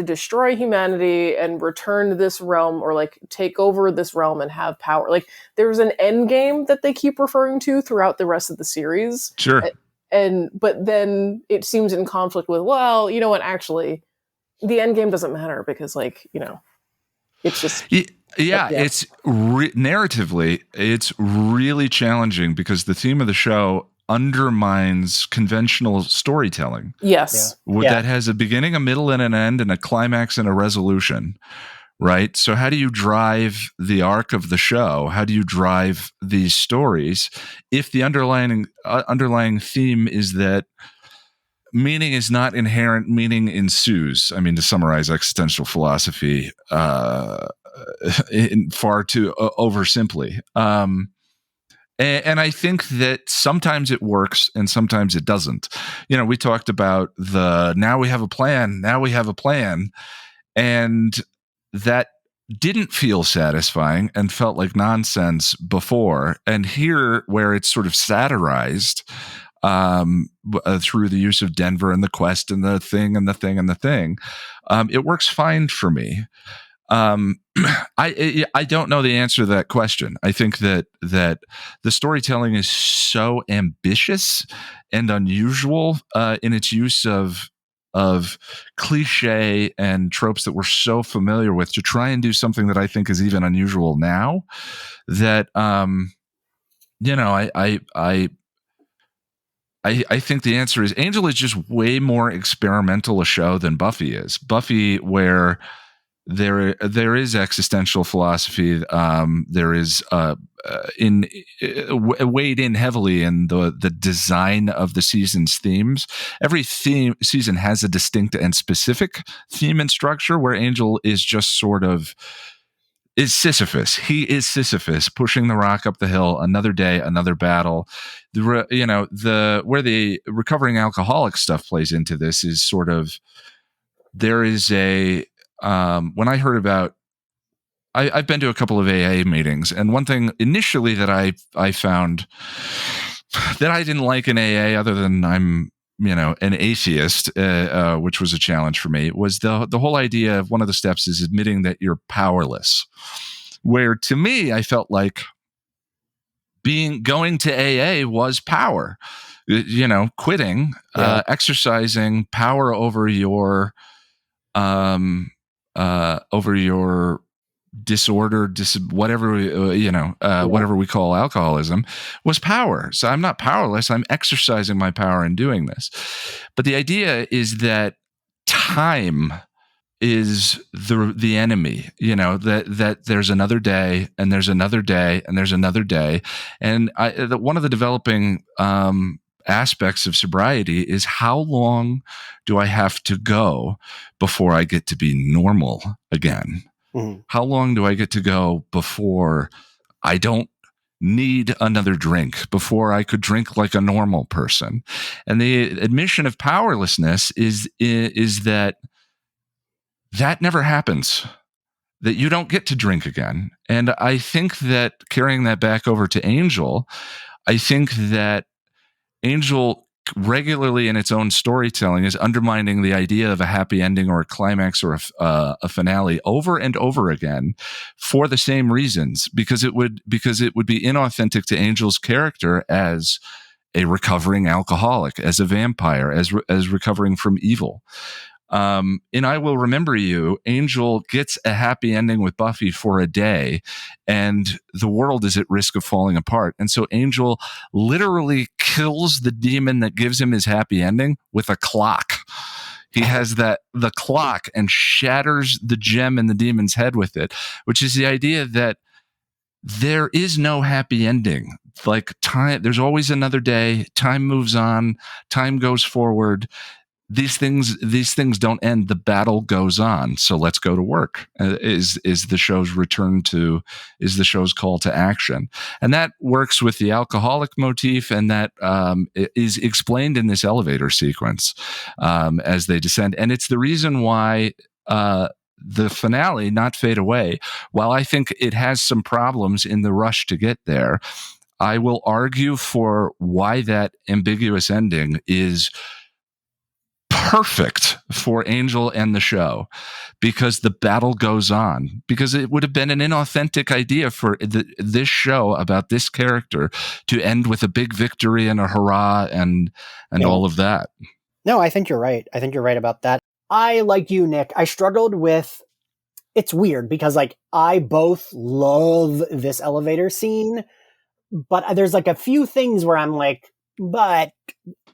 destroy humanity and return this realm, or like take over this realm and have power. Like there's an end game that they keep referring to throughout the rest of the series. Sure. But then it seems in conflict with, well, you know what, actually the end game doesn't matter because like, it's just it's narratively it's really challenging because the theme of the show undermines conventional storytelling. Yes. That has a beginning, a middle, and an end, and a climax and a resolution, right? So how do you drive the arc of the show? How do you drive these stories if the underlying theme is that meaning is not inherent, meaning ensues? I mean, to summarize existential philosophy in far too oversimply. And I think that sometimes it works and sometimes it doesn't. We talked about now we have a plan, and that didn't feel satisfying and felt like nonsense before. And here, where it's sort of satirized through the use of Denver and the quest and the thing and the thing and the thing, it works fine for me. I don't know the answer to that question. I think that the storytelling is so ambitious and unusual in its use of cliche and tropes that we're so familiar with, to try and do something that I think is even unusual now, that I think the answer is Angel is just way more experimental a show than Buffy is. Buffy, where there is existential philosophy. There is weighed in heavily in the design of the season's themes. Every season has a distinct and specific theme and structure, where Angel is just sort of is Sisyphus. He is Sisyphus pushing the rock up the hill. Another day, another battle. Where the recovering alcoholic stuff plays into this is sort of, there is a when I heard about, I've been to a couple of AA meetings, and one thing initially that I found that I didn't like in AA, other than I'm an atheist, which was a challenge for me, was the whole idea of one of the steps is admitting that you're powerless. Where to me, I felt like going to AA was power. Quitting, exercising power over your disorder, whatever we call alcoholism, was power. So I'm not powerless. I'm exercising my power in doing this. But the idea is that time is the enemy. That there's another day, and there's another day, and there's another day. And one of the developing aspects of sobriety is, how long do I have to go before I get to be normal again? Mm-hmm. How long do I get to go before I don't need another drink, before I could drink like a normal person? And the admission of powerlessness is that never happens, that you don't get to drink again. And I think that carrying that back over to Angel, I think that Angel regularly in its own storytelling is undermining the idea of a happy ending or a climax or a finale over and over again, for the same reasons, because it would be inauthentic to Angel's character as a recovering alcoholic, as a vampire, as recovering from evil. In I Will Remember You, Angel gets a happy ending with Buffy for a day, and the world is at risk of falling apart. And so Angel literally kills the demon that gives him his happy ending with a clock. He has the clock, and shatters the gem in the demon's head with it, which is the idea that there is no happy ending. Like time, there's always another day. Time moves on. Time goes forward. These things don't end. The battle goes on. So let's go to work. Is the show's call to action, and that works with the alcoholic motif, and that is explained in this elevator sequence as they descend. And it's the reason why the finale, Not Fade Away, while I think it has some problems in the rush to get there, I will argue for why that ambiguous ending is perfect for Angel and the show, because the battle goes on. Because it would have been an inauthentic idea for this show about this character to end with a big victory and a hurrah and all of that. No, I think you're right. I think you're right about that. I, like you, Nick, I struggled with, it's weird because I both love this elevator scene, but there's a few things where I'm but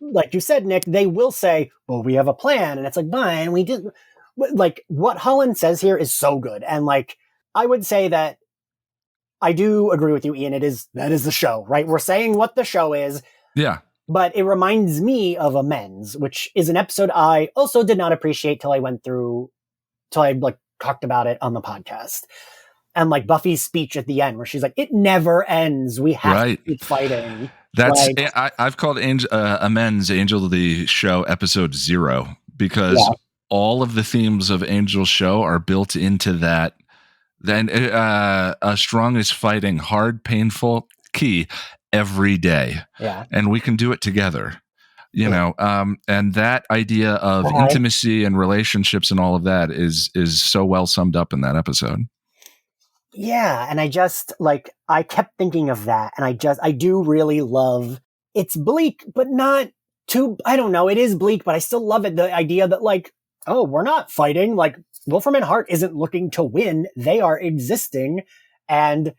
like you said, Nick, they will say, well, we have a plan. And it's fine, we did. What Holland says here is so good. And I would say that I do agree with you, Ian. That is the show, right? We're saying what the show is. Yeah. But it reminds me of Amends, which is an episode I also did not appreciate till I talked about it on the podcast. And Buffy's speech at the end, where she's like, it never ends. We have to keep fighting. That's I've called Amends Angel the Show episode 0, because all of the themes of Angel's show are built into that. Then strong is fighting, hard, painful, key every day. Yeah. And we can do it together. And that idea of intimacy and relationships and all of that is so well summed up in that episode. Yeah, and I just, I kept thinking of that, and I do really love, it's bleak, but not too, I don't know, it is bleak, but I still love it, the idea that, we're not fighting, Wolfram and Hart isn't looking to win, they are existing, and,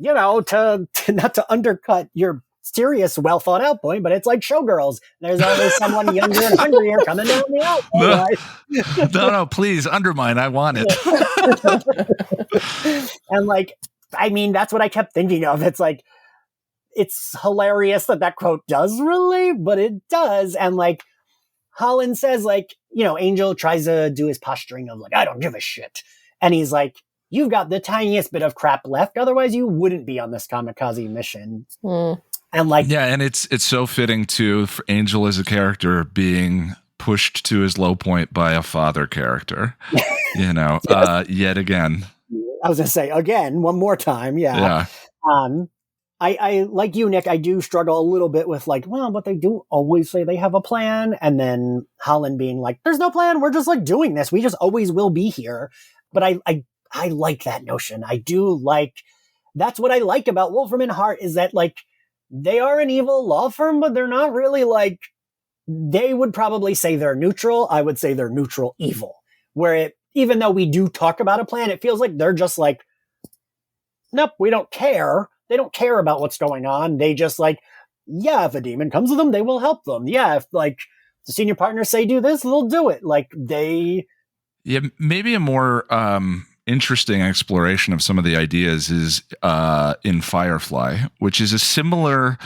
to not to undercut your serious, well thought out point, but it's like Showgirls. There's always someone younger and hungrier coming down the aisle. No, please undermine. I want it. And like, I mean, that's what I kept thinking of. It's like, it's hilarious that quote does relate, but it does. And like, Holland says, like, you know, Angel tries to do his posturing of like, I don't give a shit. And he's like, you've got the tiniest bit of crap left. Otherwise, you wouldn't be on this kamikaze mission. And like, yeah, and it's so fitting too for Angel as a character being pushed to his low point by a father character. You know, yet again. I was gonna say again, one more time. Yeah. I like you, Nick. I do struggle a little bit with like, well, but they do always say they have a plan, and then Holland being like, "There's no plan. We're just like doing this. We just always will be here." But I like that notion. I do like. That's what I like about Wolfram and Hart is that like they are an evil law firm, but they're not really like. They would probably say they're neutral. I would say they're neutral evil. Where even though we do talk about a plan, it feels like they're just like, nope, we don't care. They don't care about what's going on. They just like, yeah, if a demon comes to them, they will help them. Yeah, if like the senior partners say do this, they'll do it. Like they... Yeah, maybe a more interesting exploration of some of the ideas is in Firefly, which is a similar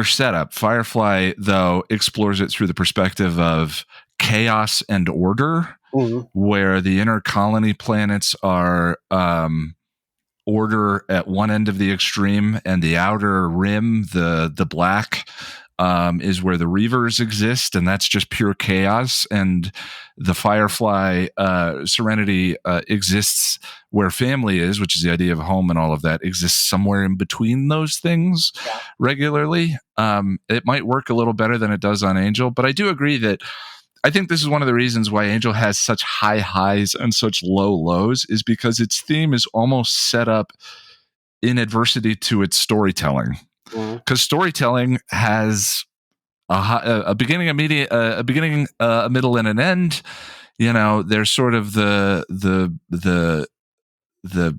setup. Firefly, though, explores it through the perspective of chaos and order, where the inner colony planets are order at one end of the extreme, and the outer rim, the black, is where the Reavers exist, and that's just pure chaos. And the Firefly Serenity exists where family is, which is the idea of home, and all of that exists somewhere in between those things regularly. It might work a little better than it does on Angel, but I do agree that I think this is one of the reasons why Angel has such high highs and such low lows, is because its theme is almost set up in adversity to its storytelling. Because storytelling has a beginning, a middle, and an end. You know, there's sort of the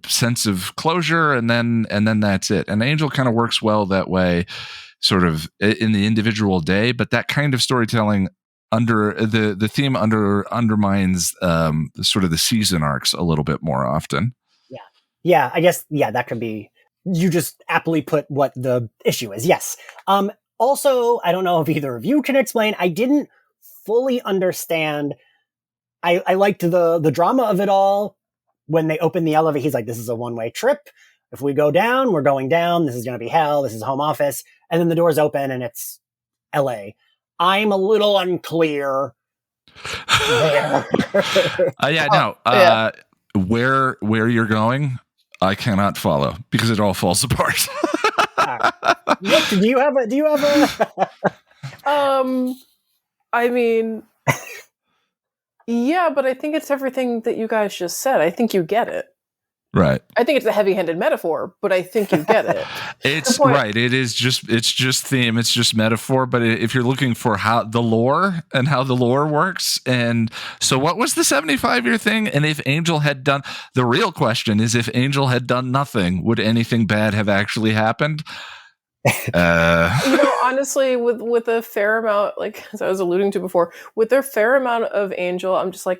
sense of closure, and then that's it. And Angel kind of works well that way, sort of in the individual day. But that kind of storytelling under the theme undermines sort of the season arcs a little bit more often. Yeah. I guess that could be. You just aptly put what the issue is. Yes. Also, I don't know if either of you can explain. I didn't fully understand. I liked the drama of it all. When they open the elevator, he's like, this is a one-way trip. If we go down, we're going down. This is going to be hell. This is home office. And then the doors open and it's LA. I'm a little unclear there. Where you're going, I cannot follow because it all falls apart. Nick, do you have a I mean, yeah, but I think it's everything that you guys just said. I think you get it. Right. I think it's a heavy-handed metaphor, but I think you get it. It's right. It's just theme. It's just metaphor. But if you're looking for how the lore works, and so what was the 75-year thing? And if Angel had done, the real question is, if Angel had done nothing, would anything bad have actually happened? Honestly, with a fair amount, like as I was alluding to before, with their fair amount of Angel, I'm just like,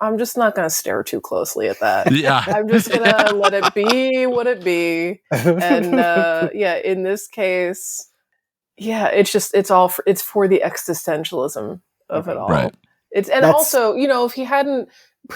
I'm just not going to stare too closely at that. Yeah, I'm just going to let it be what it be. And in this case, it's for the existentialism of it all. Right. Also, if he hadn't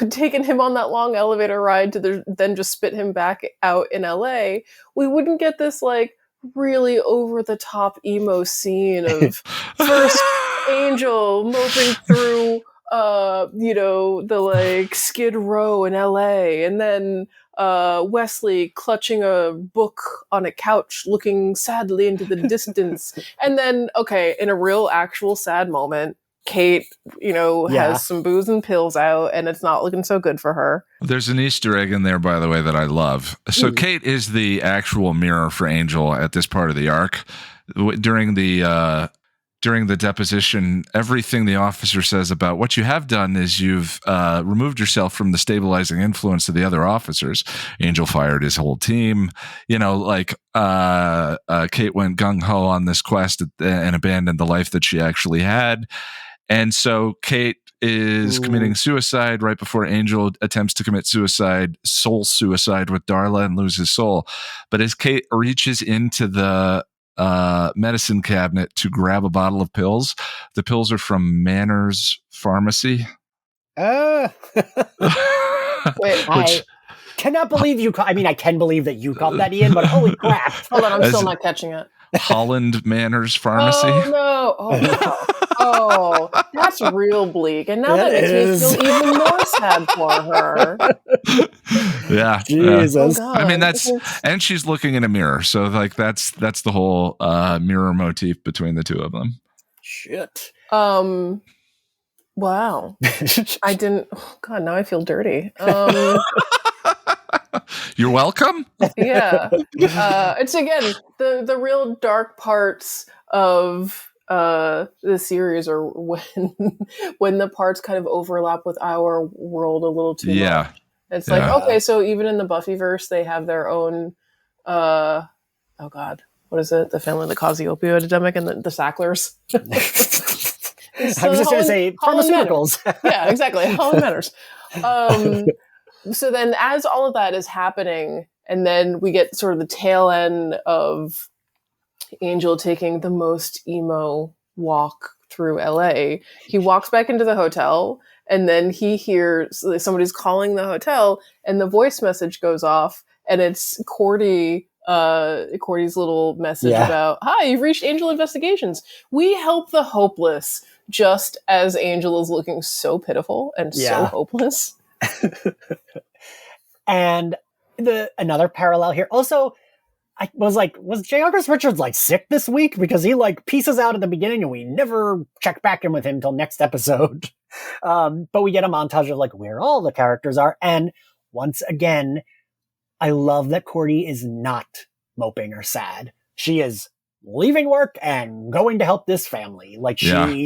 taken him on that long elevator ride to then just spit him back out in LA, we wouldn't get this like really over the top emo scene of first Angel moping through the like Skid Row in LA, and then Wesley clutching a book on a couch looking sadly into the distance, and then in a real actual sad moment, Kate, has some booze and pills out, and it's not looking so good for her. There's an Easter egg in there, by the way, that I love. So Kate is the actual mirror for Angel at this part of the arc. During the during the deposition, everything the officer says about what you have done is you've removed yourself from the stabilizing influence of the other officers. Angel fired his whole team. You know, like Kate went gung-ho on this quest and abandoned the life that she actually had. And so Kate is committing suicide right before Angel attempts to commit suicide, soul suicide with Darla and lose his soul. But as Kate reaches into the medicine cabinet to grab a bottle of pills, the pills are from Manners Pharmacy. Wait, I cannot believe you. I can believe that you called that, Ian, but holy crap. Hold on, I'm still not catching it. Holland Manners Pharmacy. Oh, no. Oh, no. Oh, that's real bleak. And now that makes me feel even more sad for her. Yeah. Jesus. Oh, I mean, and she's looking in a mirror. So like that's the whole mirror motif between the two of them. Shit. Wow. I didn't. Oh, God, now I feel dirty. You're welcome. Yeah. It's again the real dark parts of the series are when the parts kind of overlap with our world a little too much. It's like, okay, so even in the Buffyverse, they have their own oh God, what is it? The family that caused the opioid epidemic and the Sacklers. I was just going to say pharmaceuticals. Yeah, exactly. Holland Manners. So then as all of that is happening, and then we get sort of the tail end of Angel taking the most emo walk through LA, he walks back into the hotel, and then he hears somebody's calling the hotel, and the voice message goes off, and it's Cordy's little message about, "Hi, you've reached Angel Investigations. We help the hopeless," just as Angel is looking so pitiful and so hopeless. And another parallel here. Also, I was like, was J. August Richards like sick this week? Because he like pieces out at the beginning and we never check back in with him till next episode. But we get a montage of like where all the characters are. And once again, I love that Cordy is not moping or sad. She is leaving work and going to help this family. Like she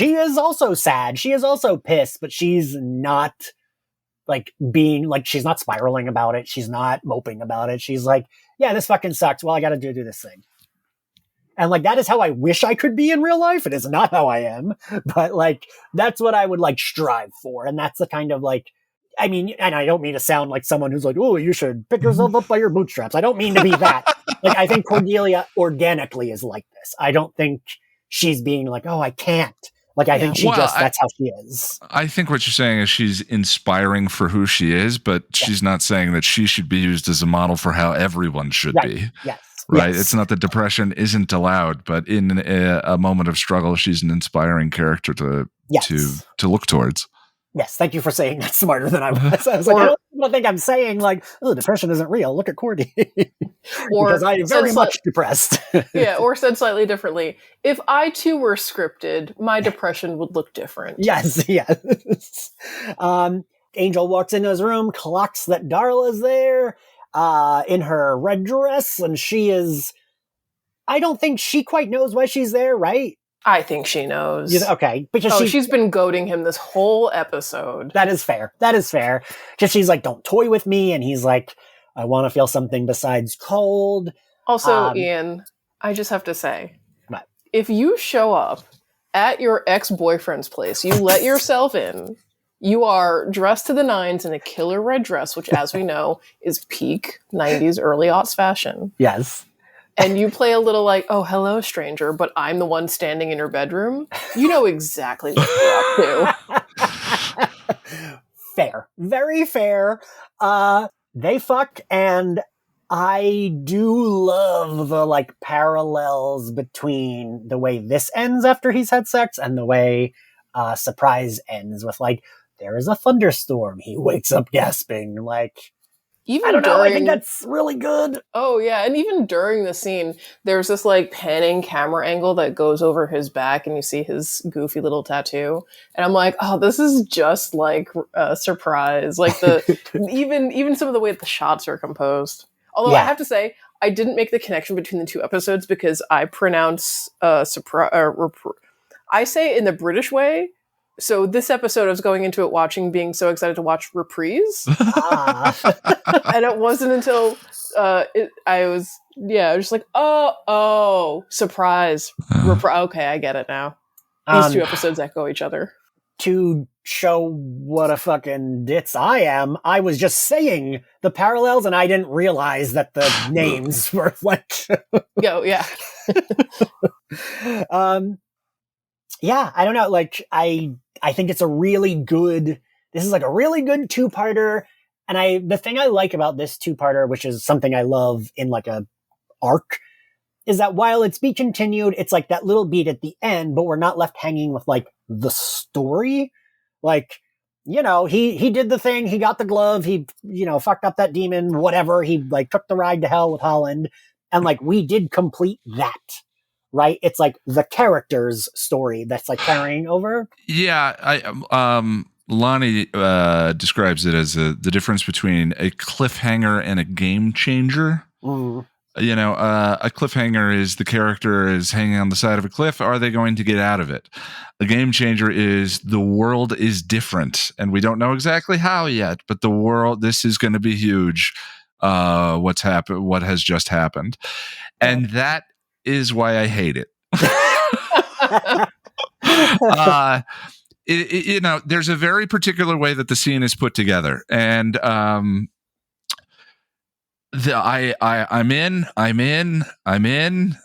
is also sad. She is also pissed, but she's not like being like, she's not spiraling about it. She's not moping about it. She's like, yeah, this fucking sucks. Well, I got to do this thing. And like, that is how I wish I could be in real life. It is not how I am, but like, that's what I would like strive for. And that's the kind of like, I mean, and I don't mean to sound like someone who's like, oh, you should pick yourself up by your bootstraps. I don't mean to be that. Like, I think Cordelia organically is like this. I don't think she's being like, oh, I can't. Like, I think that's how she is. I think what you're saying is she's inspiring for who she is, but she's not saying that she should be used as a model for how everyone should be. Yes. Right. Yes. It's not that depression isn't allowed, but in a moment of struggle, she's an inspiring character to look towards. Yes, thank you for saying that smarter than I was. I was like, I don't think I'm saying like, oh, depression isn't real. Look at Cordy. Because I am very much depressed. Yeah, or said slightly differently, if I too were scripted, my depression would look different. Yes. Angel walks into his room, clocks that Darla's there in her red dress, and she is, I don't think she quite knows why she's there, right? I think she knows. Okay. Because she's been goading him this whole episode. That is fair. Because she's like, don't toy with me. And he's like, I want to feel something besides cold. Also, Ian, I just have to say, what? If you show up at your ex-boyfriend's place, you let yourself in, you are dressed to the nines in a killer red dress, which, as we know, is peak 90s, early aughts fashion. Yes. And you play a little like, oh, hello, stranger, but I'm the one standing in your bedroom, you know exactly what you're up to. Fair. Very fair. They fuck, and I do love the, like, parallels between the way this ends after he's had sex and the way Surprise ends with, like, there is a thunderstorm. He wakes up gasping, like... Even I don't know, I think that's really good. Oh, yeah, and even during the scene, there's this, like, panning camera angle that goes over his back, and you see his goofy little tattoo. And I'm like, oh, this is just like Surprise. Like, even some of the way that the shots are composed. Although I have to say, I didn't make the connection between the two episodes because I pronounce I say it in the British way. So this episode I was going into it being so excited to watch Reprise. And it wasn't until I was just like, oh, surprise. Okay, I get it now. These two episodes echo each other. To show what a fucking ditz I am, I was just saying the parallels and I didn't realize that the names were like... yeah. Yeah, I don't know. Like, I think it's a really good... This is like a really good two-parter. And the thing I like about this two-parter, which is something I love in like a arc, is that while it's be continued, it's like that little beat at the end, but we're not left hanging with like the story. Like, you know, he did the thing, he got the glove, he, you know, fucked up that demon, whatever. He like took the ride to hell with Holland. And like, we did complete that, right? It's like the character's story that's like carrying over. Yeah. Lonnie describes it as the difference between a cliffhanger and a game changer. Mm. You know, a cliffhanger is the character is hanging on the side of a cliff. Are they going to get out of it? A game changer is the world is different, and we don't know exactly how yet, but the world, this is going to be huge. What's happened? What has just happened? And that is why I hate it. You know, there's a very particular way that the scene is put together, and I'm in.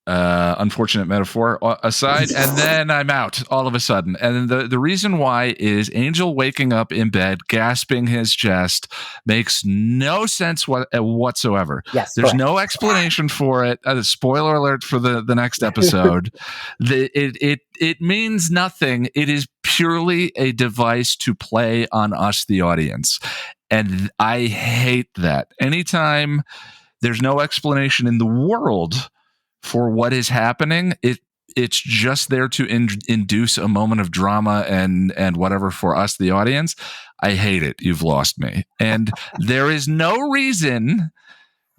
Unfortunate metaphor aside, and then I'm out all of a sudden. And the reason why is Angel waking up in bed, gasping his chest, makes no sense whatsoever. Yes, there's correct. No explanation for it. Spoiler alert for the next episode. It means nothing. It is purely a device to play on us, the audience. And I hate that. Anytime there's no explanation in the world for what is happening, it's just there to induce a moment of drama and whatever for us, the audience. I hate it. You've lost me. And there is no reason,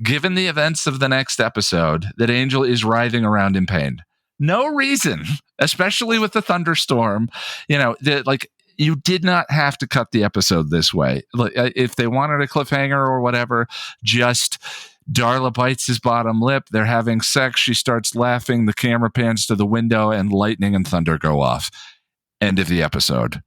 given the events of the next episode, that Angel is writhing around in pain. No reason, especially with the thunderstorm. You know, you did not have to cut the episode this way. If they wanted a cliffhanger or whatever, just Darla bites his bottom lip. They're having sex. She starts laughing. The camera pans to the window and lightning and thunder go off. End of the episode.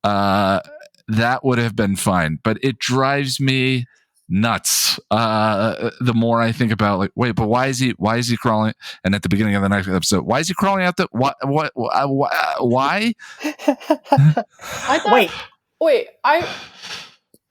That would have been fine, but it drives me nuts. The more I think about, like, wait, but why is he crawling? And at the beginning of the next episode, why is he crawling out why?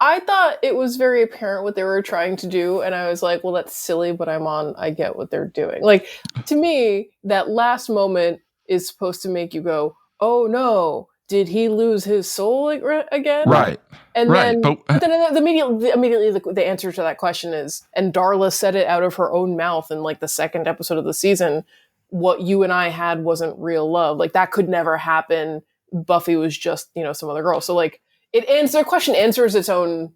I thought it was very apparent what they were trying to do, and I was like, well, that's silly, but I get what they're doing. Like, to me, that last moment is supposed to make you go, oh no, did he lose his soul again? Right. And right. then, but then immediately the answer to that question is, and Darla said it out of her own mouth in like the second episode of the season, what you and I had wasn't real love. Like, that could never happen. Buffy was just, some other girl. So like, the question answers its own.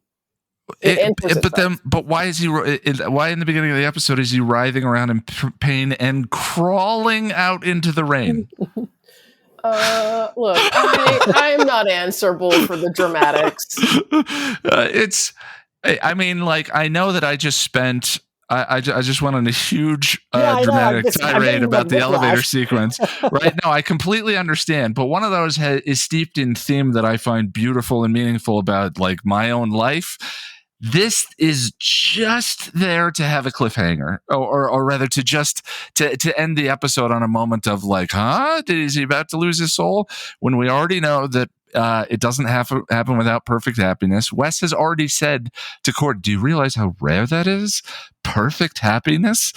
But why is he? Why in the beginning of the episode is he writhing around in pain and crawling out into the rain? Look, I am not answerable for the dramatics. I know that I just spent. I just went on a huge dramatic tirade about the elevator sequence. Right? No, I completely understand. But one of those is steeped in theme that I find beautiful and meaningful about like my own life. This is just there to have a cliffhanger, or rather to end the episode on a moment of like, is he about to lose his soul? When we already know that it doesn't happen without perfect happiness. Wes has already said to Cord, do you realize how rare that is? Perfect happiness?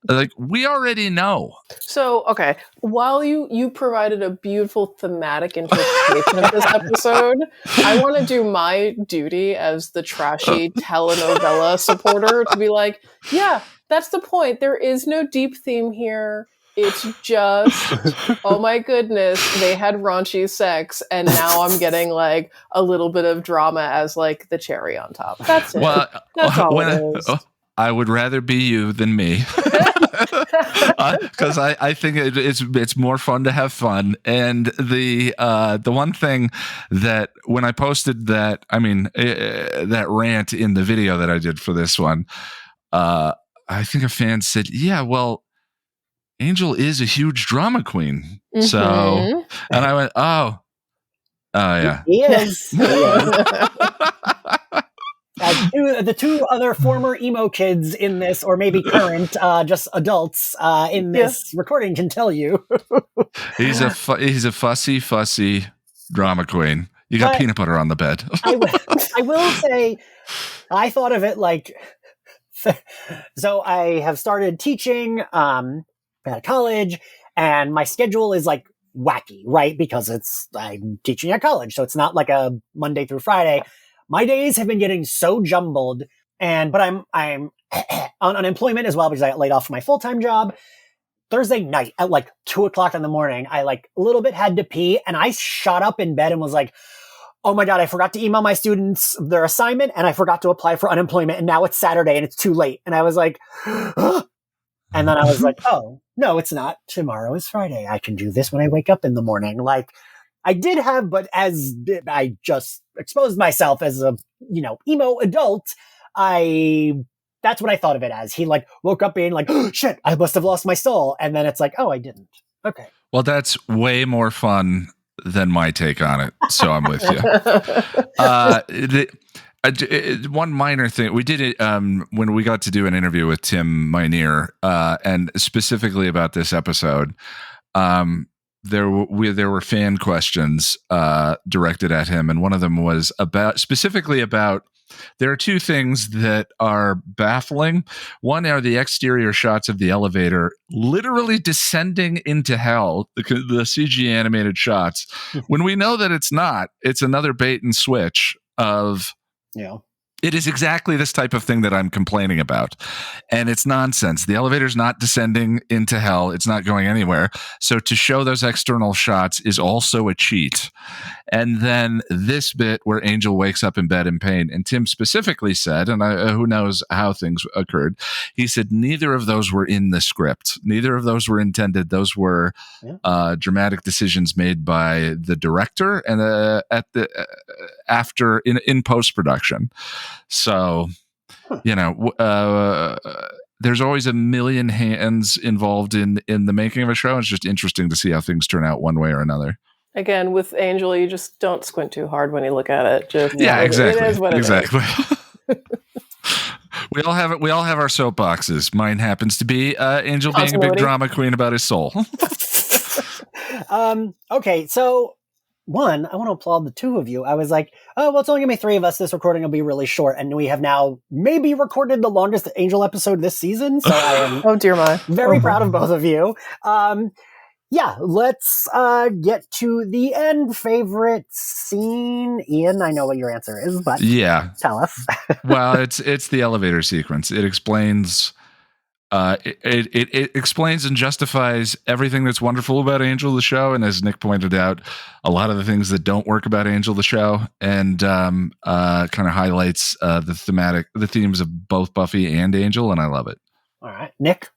Like, we already know. So, okay, while you provided a beautiful thematic interpretation of this episode, I want to do my duty as the trashy telenovela supporter to be like, yeah, that's the point. There is no deep theme here. It's just, oh my goodness, they had raunchy sex, and now I'm getting like a little bit of drama as like the cherry on top. That's it. Well, that's all it is. I would rather be you than me. Because I think it's more fun to have fun. And the one thing that when I posted that, that rant in the video that I did for this one, I think a fan said, yeah, well, Angel is a huge drama queen. So, and I went, oh yeah. He is. He is. The two other former emo kids in this, or maybe current, just adults in this recording can tell you. He's a fussy drama queen. You got peanut butter on the bed. I will say, I thought of it like, so I have started teaching at college, and my schedule is like wacky, right? Because I'm teaching at college, so it's not like a Monday through Friday. My days have been getting so jumbled, but I'm on unemployment as well because I got laid off from my full-time job. Thursday night at like 2:00 in the morning, I like a little bit had to pee, and I shot up in bed and was like, oh my God, I forgot to email my students their assignment, and I forgot to apply for unemployment, and now it's Saturday and it's too late. And I was like, and then I was like, oh, no, it's not. Tomorrow is Friday. I can do this when I wake up in the morning. Like, I did have, but as I just exposed myself as a, emo adult, that's what I thought of it as. He like woke up being like, oh shit, I must have lost my soul. And then it's like, oh, I didn't. Okay. Well, that's way more fun than my take on it. So I'm with you. One minor thing we did it when we got to do an interview with Tim Minear, and specifically about this episode. There were fan questions directed at him, and one of them was specifically about. There are two things that are baffling. One are the exterior shots of the elevator literally descending into hell, the CG animated shots, when we know that it's not. It's another bait and switch of... Yeah. It is exactly this type of thing that I'm complaining about. And it's nonsense. The elevator's not descending into hell. It's not going anywhere. So to show those external shots is also a cheat. And then this bit where Angel wakes up in bed in pain, and Tim specifically said, and who knows how things occurred, he said neither of those were in the script. Neither of those were intended. Those were dramatic decisions made by the director and after in post-production. So, there's always a million hands involved in the making of a show. It's just interesting to see how things turn out one way or another. Again, with Angel, you just don't squint too hard when you look at it. Exactly. It is what it is. We all have it. We all have our soapboxes. Mine happens to be Angel being a big drama queen about his soul. Okay, so one, I want to applaud the two of you. I was like, oh, well, it's only going to be 3 of us. This recording will be really short. And we have now maybe recorded the longest Angel episode this season. So I am oh, dear my. Very proud of both of you. Yeah, let's get to the end. Favorite scene? Ian, I know what your answer is, but tell us. Well, it's the elevator sequence. It explains... It explains and justifies everything that's wonderful about Angel the show, and as Nick pointed out, a lot of the things that don't work about Angel the show, and kind of highlights the themes of both Buffy and Angel, and I love it. All right, Nick.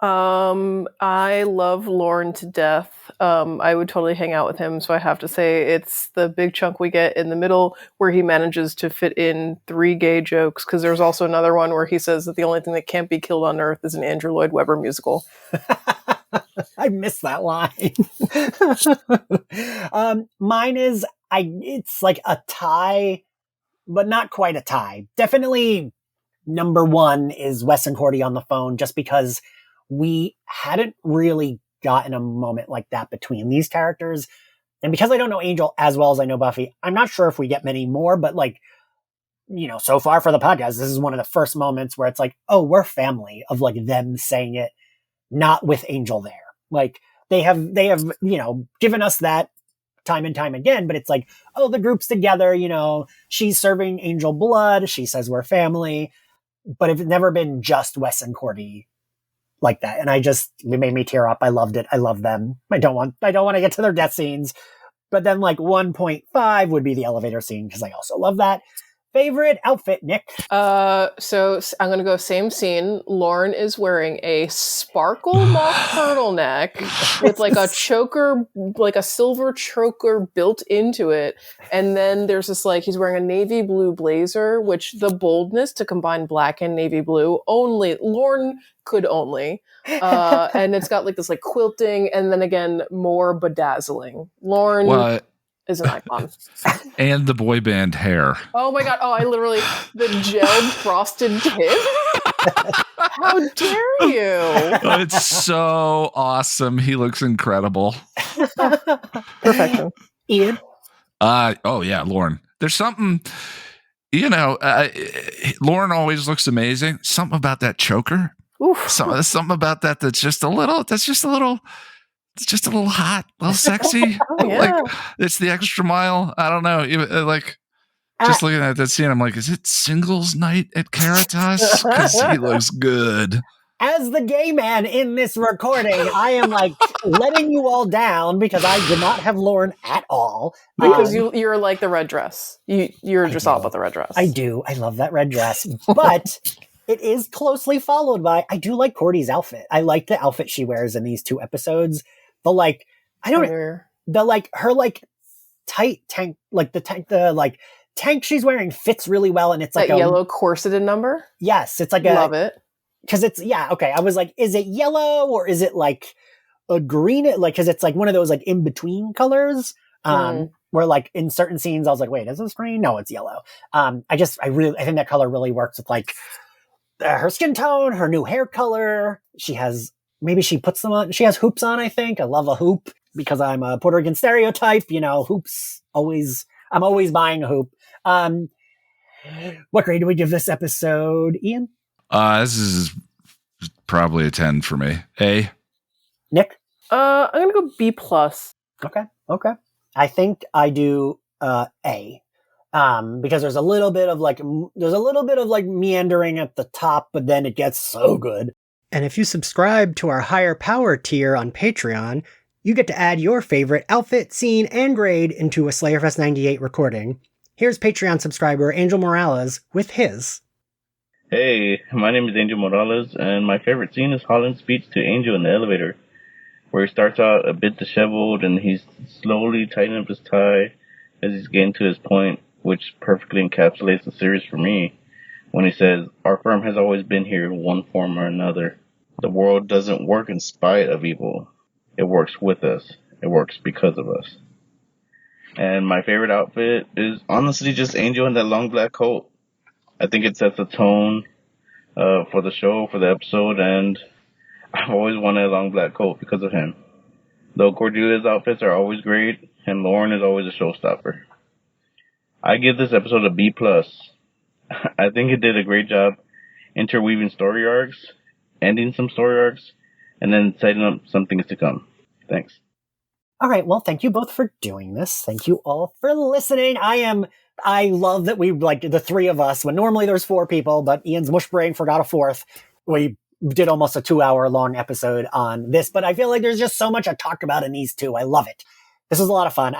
I love Lauren to death. I would totally hang out with him, so I have to say it's the big chunk we get in the middle where he manages to fit in 3 gay jokes, because there's also another one where he says that the only thing that can't be killed on Earth is an Andrew Lloyd Webber musical. I missed that line. Mine is it's like a tie, but not quite a tie. Definitely number 1 is Wes and Cordy on the phone, just because we hadn't really gotten a moment like that between these characters. And because I don't know Angel as well as I know Buffy, I'm not sure if we get many more, but so far for the podcast, this is one of the first moments where it's like, oh, we're family, of like them saying it, not with Angel there. Like they have, given us that time and time again, but it's like, oh, the group's together, she's serving Angel blood. She says we're family, but it's never been just Wes and Cordy like that. And it made me tear up. I loved it. I love them. I don't want to get to their death scenes, but then like 1.5 would be the elevator scene, because I also love that. Favorite outfit, Nick? So I'm going to go same scene. Lauren is wearing a sparkle mock turtleneck with like a choker, like a silver choker built into it. And then there's this like, he's wearing a navy blue blazer, which the boldness to combine black and navy blue only Lauren could only. And it's got like this like quilting and then again, more bedazzling. Lauren is an icon. And the boy band hair. Oh my god! Oh, I literally the gelled frosted tip. How dare you? Oh, it's so awesome. He looks incredible. Perfection. Ian? Oh yeah, Lauren. There's something, Lauren always looks amazing. Something about that choker. Oof. Something about that that's just a little hot, a little sexy. Oh, yeah. Like it's the extra mile. I don't know. Like just looking at that scene, I'm like, is it singles night at Caritas? Because he looks good. As the gay man in this recording, I am like letting you all down because I did not have Lauren at all. Because you're like the red dress. You're just all about the red dress. I do. I love that red dress. But it is closely followed by, I do like Cordy's outfit. I like the outfit she wears in these 2 episodes. But like, her like tight tank, like the tank she's wearing fits really well. And it's like that yellow corseted number. Yes. It's like love it. Cause it's, okay. I was like, is it yellow or is it like a green? Like, cause it's like one of those like in between colors. Where like in certain scenes, I was like, wait, is this green? No, it's yellow. I think that color really works with like her skin tone, her new hair color. Maybe she puts them on. She has hoops on, I think. I love a hoop because I'm a Puerto Rican stereotype. Hoops. I'm always buying a hoop. What grade do we give this episode, Ian? This is probably a 10 for me. A. Nick? I'm going to go B+. Okay. I think I do A. Because there's a little bit of like meandering at the top, but then it gets so good. And if you subscribe to our higher power tier on Patreon, you get to add your favorite outfit, scene, and grade into a Slayerfest 98 recording. Here's Patreon subscriber Angel Morales with his. Hey, my name is Angel Morales, and my favorite scene is Holland's speech to Angel in the elevator, where he starts out a bit disheveled and he's slowly tightening up his tie as he's getting to his point, which perfectly encapsulates the series for me. When he says, our firm has always been here in one form or another. The world doesn't work in spite of evil. It works with us. It works because of us. And my favorite outfit is honestly just Angel in that long black coat. I think it sets a tone for the show, for the episode, and I've always wanted a long black coat because of him. Though Cordelia's outfits are always great, and Lauren is always a showstopper. I give this episode a B+. I think it did a great job interweaving story arcs, ending some story arcs, and then setting up some things to come. Thanks. All right. Well, thank you both for doing this. Thank you all for listening. I love that we, like, the 3 of us, when normally there's 4 people, but Ian's mush brain forgot a 4th. We did almost a 2-hour long episode on this, but I feel like there's just so much I talked about in these 2. I love it. This was a lot of fun.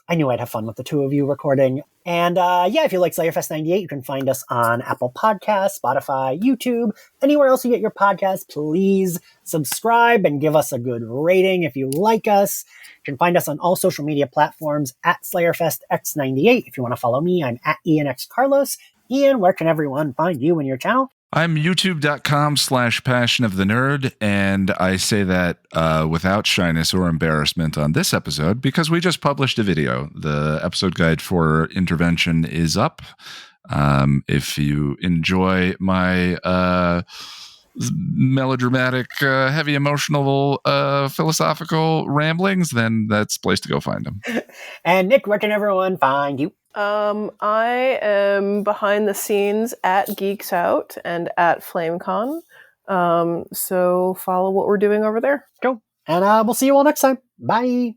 I knew I'd have fun with the 2 of you recording. And if you like Slayerfest 98, you can find us on Apple Podcasts, Spotify, YouTube, anywhere else you get your podcasts. Please subscribe and give us a good rating if you like us. You can find us on all social media platforms at SlayerFestX98. If you want to follow me, I'm at IanXCarlos. Ian, where can everyone find you and your channel? I'm youtube.com/passionofthenerd, and I say that without shyness or embarrassment on this episode because we just published a video. The episode guide for intervention is up. If you enjoy my melodramatic, heavy emotional, philosophical ramblings, then that's the place to go find them. And Nick, where can everyone find you? I am behind the scenes at Geeks Out and at FlameCon. So follow what we're doing over there. Cool. And we'll see you all next time. Bye.